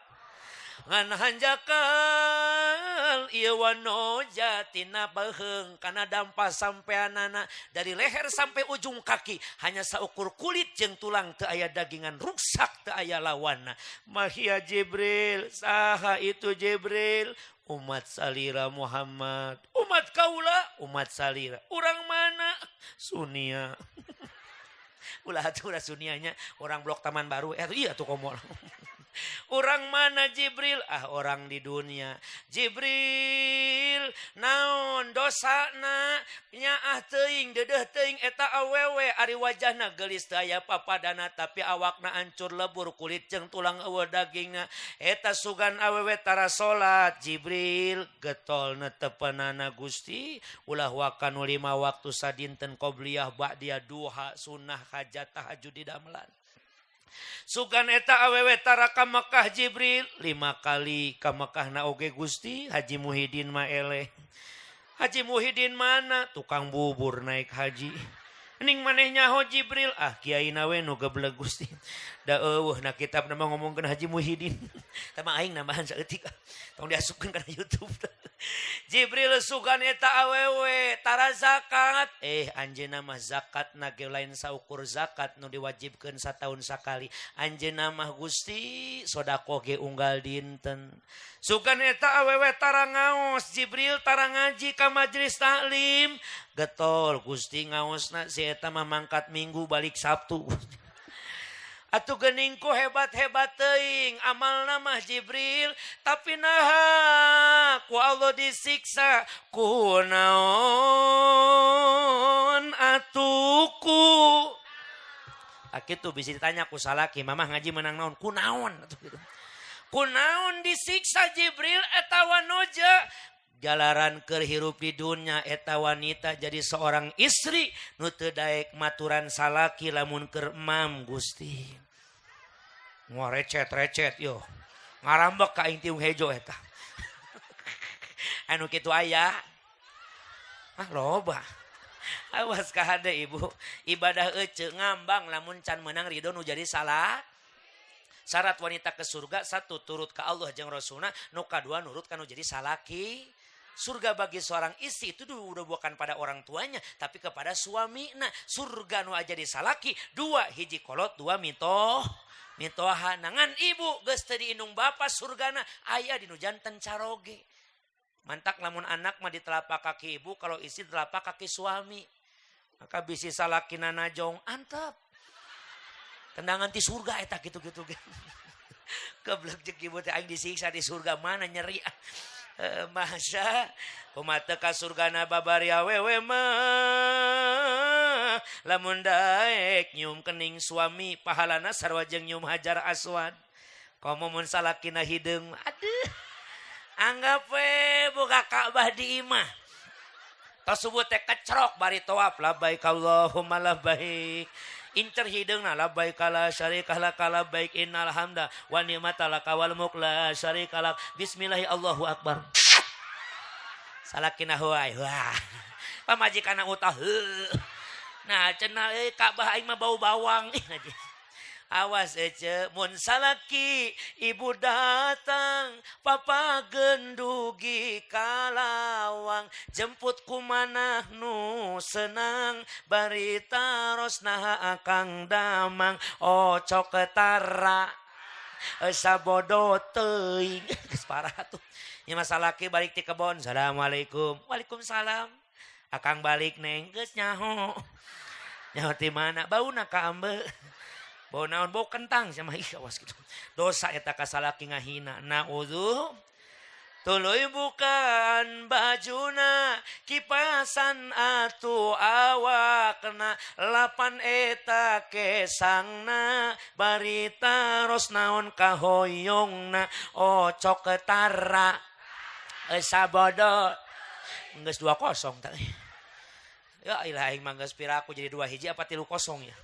ngan hanjakal ieu wano jatina beheung kana dampah sampeanana dari leher sampai ujung kaki hanya saukur kulit jeung tulang teu aya dagingan rusak teu aya lawanna mahia Jibril saha itu Jibril umat salira Muhammad umat kaula umat salira urang mana Sunia ulah atuh Sunianya orang blok Taman Baru iya tuh komo orang mana Jibril? Orang di dunia. Jibril naon dosana nyaah teuing dedeh teuing eta awewe ari wajahna geulis teu aya papadana tapi awakna hancur lebur kulit jeung tulang eueuh dagingna eta sugan awewe tara salat Jibril getol netepenana Gusti ulah wakanu 5 waktu sadinten qobliyah ba'diyah duha sunnah hajat tahajud di damelan sugan eta awewe tara ka Mekah Jibril 5 kali ka Mekah na oge Gusti Haji Muhyiddin mah eleh Haji Muhyiddin mana tukang bubur naik haji ning maneh nyaho Jibril kiai nawe nu geblek Gusti da eueuh na kitab nama ngomongkeun Haji Muhyiddin tah mah aing nambahan saeutik tong diasupkeun kana YouTube Jibril sugan eta awewe tara zakat anjeunna mah zakatna ge lain saukur zakat nu diwajibkeun sataun sakali anjeunna mah Gusti sodaqoh ge unggal dinten sugan eta awewe tara ngaos Jibril tara ngaji ka majelis taklim getol Gusti ngaosna si eta mah mangkat Minggu balik Sabtu atuh geuning ku hebat-hebat teuing amalna mah Jibril tapi naha ku Allah disiksa ku naon atuku akitu bisa ditanya ku salaki mamah ngaji menang naon ku naon atuh gitu ku naon disiksa Jibril eta wanoja jalaran keur hirup di dunya eta wanita jadi seorang istri nu teu daek maturan salaki lamun keur emam Gusti ngorecet-recet yo ngarambek ka aing tiung hejo eta anu kitu aya loba awas ka hade ibu ibadah ece ngambang lamun can menang ridho nu jadi salah Syarat wanita ke surga, 1 turut ke Allah jeung Rasulna, nu kadua nurut kanu jadi salaki. Surga bagi seorang istri itu udah bukan pada orang tuanya, tapi kepada suami. Nah, surga nu aja di salaki, 2 hiji kolot, 2 mitoha. Nangan ibu geus teu diindung bapa surgana aya di nu janten caroge. Mantak lamun anak mah di telapak kaki ibu, kalau istri telapak kaki suami. Maka bisi salakina najong antep. Tendangan ti surga eta gitu-gitu. Keblek jeung ibu teh aing disiksa di surga mana nyeri. Masa kumate ka surgana babari awewe mah lamun daek nyium kening suami pahalana sarua jeung nyium hajar aswad. Komo mun salakina hideung aduh anggap we buka Ka'bah di imah. Tos subuh teh kecrok bari tawaf labbaik Allahumma labbaik. Incer hideungna labbaik la syarika lak labbaik innal hamda wa ni'mata lak wal mulk la syarika lak. Bismillahi Allahu akbar. Salakina hoai. Wah. Pamajikana utah. Nah, cenah Ka'bah aing mah bau bawang. Awas ece mun salaki ibu datang papa gendugi kalawang jemput kumanah nu senang barita rosnaha akang damang ocok ketara sabodo teuing geus parah tuh nya masalaki balik ti kebon. Assalamualaikum. Waalaikumsalam. Akang balik neng geus nyaho ti mana bauna ka ambe. Bau naon bau kentang sama awas gitu. Dosa eta ka salaki ngahina. Naudzu. Tuluy bukan bajuna kipasan atu awakna lapan eta kesangna barita ros naon kahoyongna ocok ketara sabodo geus 2-0 teh. Ya ilah aing mah geus piraku jadi 2-1 apa 3-0 ya.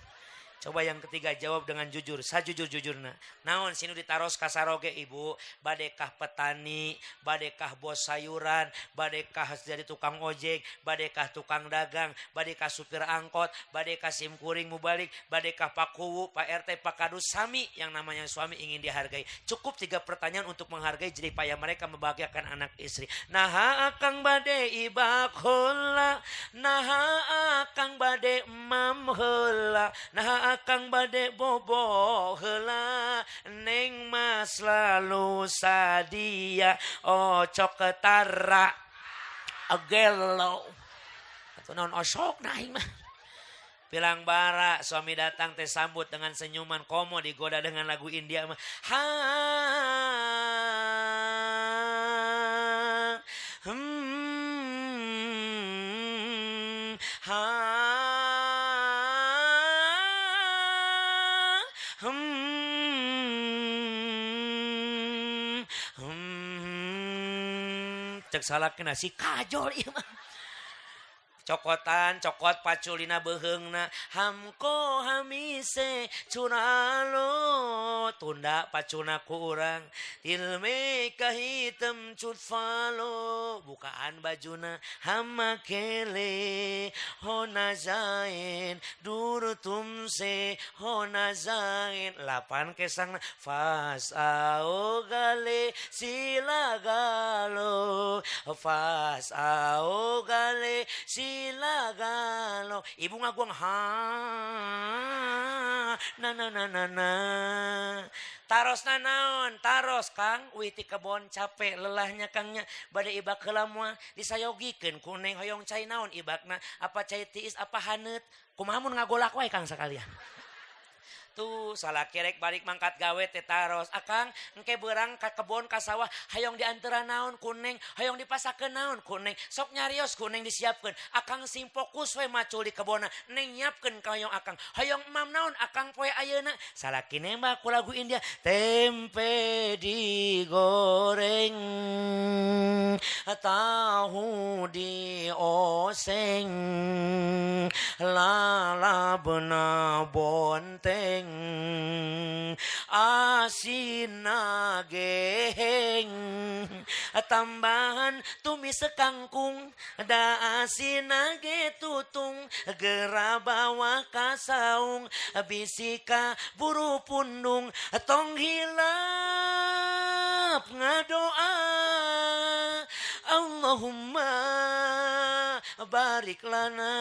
Coba yang ketiga jawab dengan jujur, sajujur-jujurna. Naon sinu ditaros kasaroge ibu, badekah petani, badekah bos sayuran, badekah jadi tukang ojek, badekah tukang dagang, badekah supir angkot, badekah simkuring mubalik, badekah Pak Kuwu, Pak RT, Pak Kadus, sami yang namanya suami ingin dihargai. Cukup 3 pertanyaan untuk menghargai jerih payah mereka membahagiakan anak istri. Naha akang bade ibak heula, naha akang bade mam heula, naha akang bade bobo heula neng mas lalu sadia ocok ketara agelo atau non osok naing mah pilang bara suami datang teh sambut dengan senyuman komo digoda dengan lagu India mah ha ha cek salakna si kajol ieu mah. Cokotan cokot paculina beheungna hamko hamise curalo tunda pacuna ku urang tilme kahitem cut falo bukaan bajuna hamakele hona zain durutum se hona zain 8 kesangna fas aogale silagalo fas aogale silagalo ibu ngaguang ha na taros naon taros Kang witi kebon capek lelahnya Kangnya bade ibak heula moal disayogikeun ku neng hoyong cai naon ibakna apa cai tiis apa haneut kumaha mun ngagolak wae Kang sakalian tuh salah kerek balik mangkat gawe teh taros akang engke beurang ka kebon ka sawah hayong diantara naon kuning hayong dipasakeun naon kuning sok nyarios kuning disiapkeun akang sing fokus we macul di kebonna neng nyiapkeun ka hayong akang hayong mam naon akang poe ayeuna salaki nembak ku lagu India tempe digoreng tahu dioseng lalabna bonteng asina geheng tambahan tumis sekangkung da asina ge tutung gera bawa kasaung bisika buru pundung tong hilap ngadoa Allahumma barik lana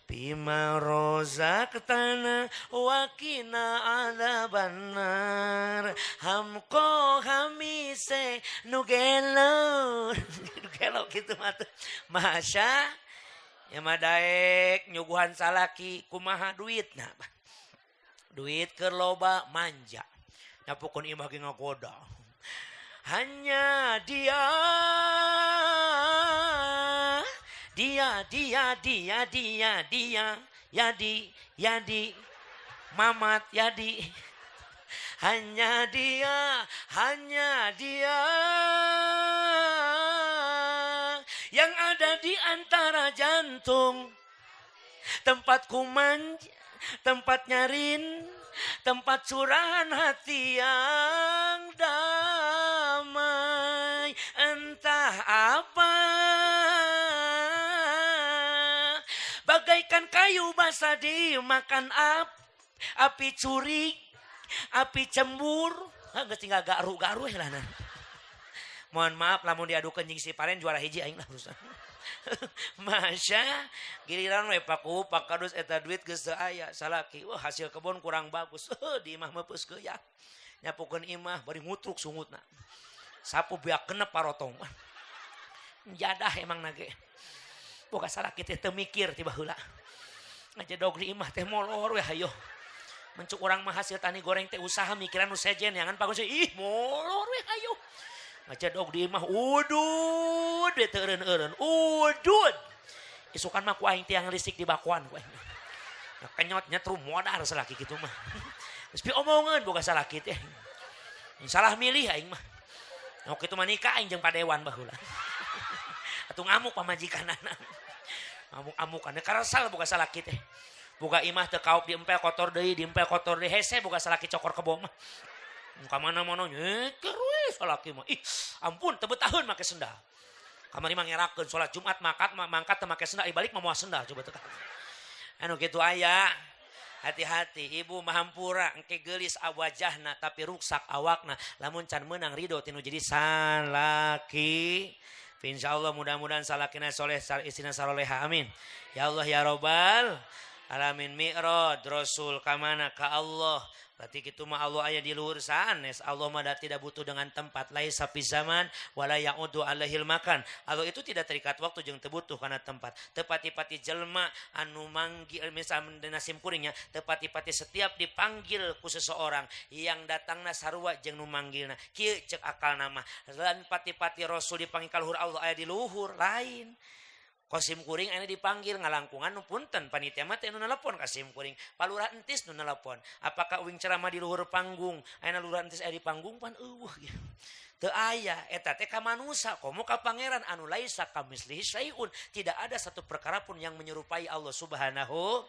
bima rozaqtana wa qina adzabannar hamko hamise nugelo nugelo gitu mah masya ya madaek nyuguhan salaki kumaha duitna duit keur loba manja nyapukun imah ge ngagoda hanya dia Yadi Mamat Yadi hanya dia yang ada di antara jantung tempatku manja tempat nyarin tempat curahan hati yang damai entah apa bagaikan kayu basah dimakan api curi api cembur geus tinggal garu-garu lah nah. Mohon maaf lamun diadu kencing si paren juara hiji aing lah rusak. Masya giliran we paku pakadus eta duit geus teu aya salaki wah hasil kebon kurang bagus di imah meupeus keuyak nyapukeun imah bari ngutruk sungutna sapu beak kenep parotong jadah emang nage boga salaki teh teu mikir tiba heula ngajedog di imah teh molor we hayo mencuk urang mah hasil tani goreng teh usaha mikiran nu sejen yangan bagus ih molor we hayo ngajedog di imah udud we teu eureun-eureun udud isukan mah ku aing tiang listrik di bakuan ku aing kenyot nyetrum modar salaki kitu mah geus pi omongeun boga salaki teh salah milih aing mah nu kitu mah nikah aing jeung padewan baheula atuh ngamuk pamajikanana amuk-amukan karesal boga salaki teh boga imah teu kaup diempel kotor deui hese boga salaki cokor kebo mah ka mana-mana nyeker we salaki mah ih ampun teu betaheun make sendal kamari mah ngerakeun salat Jumat mangkat teu make sendal balik mah moal sendal coba teu anu kitu aya hati-hati ibu mahampura engke geulis wajahna tapi ruksak awakna lamun can meunang ridho tinu jadi salaki insyaallah mudah-mudahan salakina soleh istrina saroleha amin ya Allah ya Rabbal alamin mi'raj rasul ka mana ka Allah berarti kitu mah Allah aya di luhur sanes Allah mah tidak butuh dengan tempat laisa fi zaman wala yaudu alaihil makan Allah itu tidak terikat waktu jeung teu butuh kana tempat teu pati-pati jelema anu manggil misalnya nasim kuringnya teu pati-pati setiap dipanggil ku seseorang yang datangna sarua jeung nu manggilna kieu ceuk akalna mah lan pati-pati rasul dipanggil ka luhur Allah aya di luhur lain Qasim kuring aya dipanggil ngalangkungan nu punten panitia mah teh nu nelpon Qasim kuring palurah entis nu nelpon apakah uing ceramah di luhur panggung aya lurah entis aya di panggung pan eueuh teu aya eta teh ka manusa komo ka pangeran anu laisa kamislihi syai'un tidak ada satu perkara pun yang menyerupai Allah Subhanahu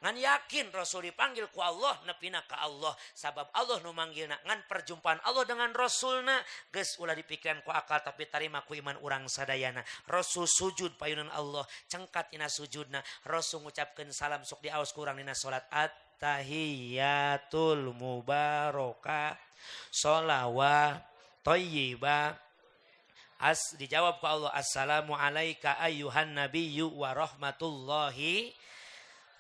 ngan yakin Rasul dipanggil ku Allah nepina ka Allah sabab Allah nu manggilna ngan perjumpaan Allah dengan Rasulna geus ulah dipikiran ku akal tapi tarima ku iman urang sadayana Rasul sujud payunan Allah cengkat dina sujudna Rasul ngucapkeun salam sok diaos ku urang dina salat at-tahiyatul mubarakah sholawat thayyibah dijawab ku Allah assalamu alayka ayyuhan nabiyyu wa rahmatullahi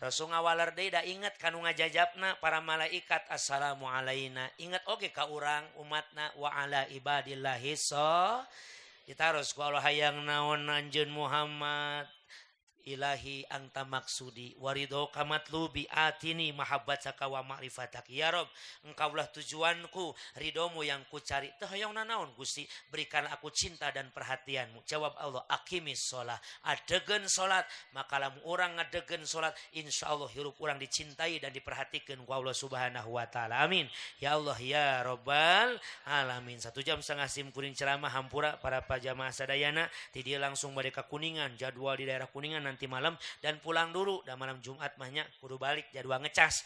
Rasul ngawaler deui da inget kanu ngajajabna para malaikat assalamu alaina inget oge ka urang umatna wa ala ibadillahi ditaros ku Allah hayang naon anjeun Muhammad ilahi anta maksudi warido kamatlubi atini mahabbataka wa ma'rifatak ya Rob engkaulah tujuanku ridomu yang ku cari teu hoyong nanaon Gusti berikan aku cinta dan perhatianmu jawab Allah aqimis shalah adegeun salat maka lamun urang ngadegeun salat insyaallah hirup urang dicintai dan diperhatikeun ku Allah Subhanahu wa taala amin ya Allah ya Rabbal alamin 1 jam setengah sim kuring ceramah hampura para pajamaah sadayana ti dieu langsung bade ka Kuningan jadwal di daerah Kuningan nanti malam dan pulang dulu dan malam Jumat mahnya kudu balik jadwal ngecas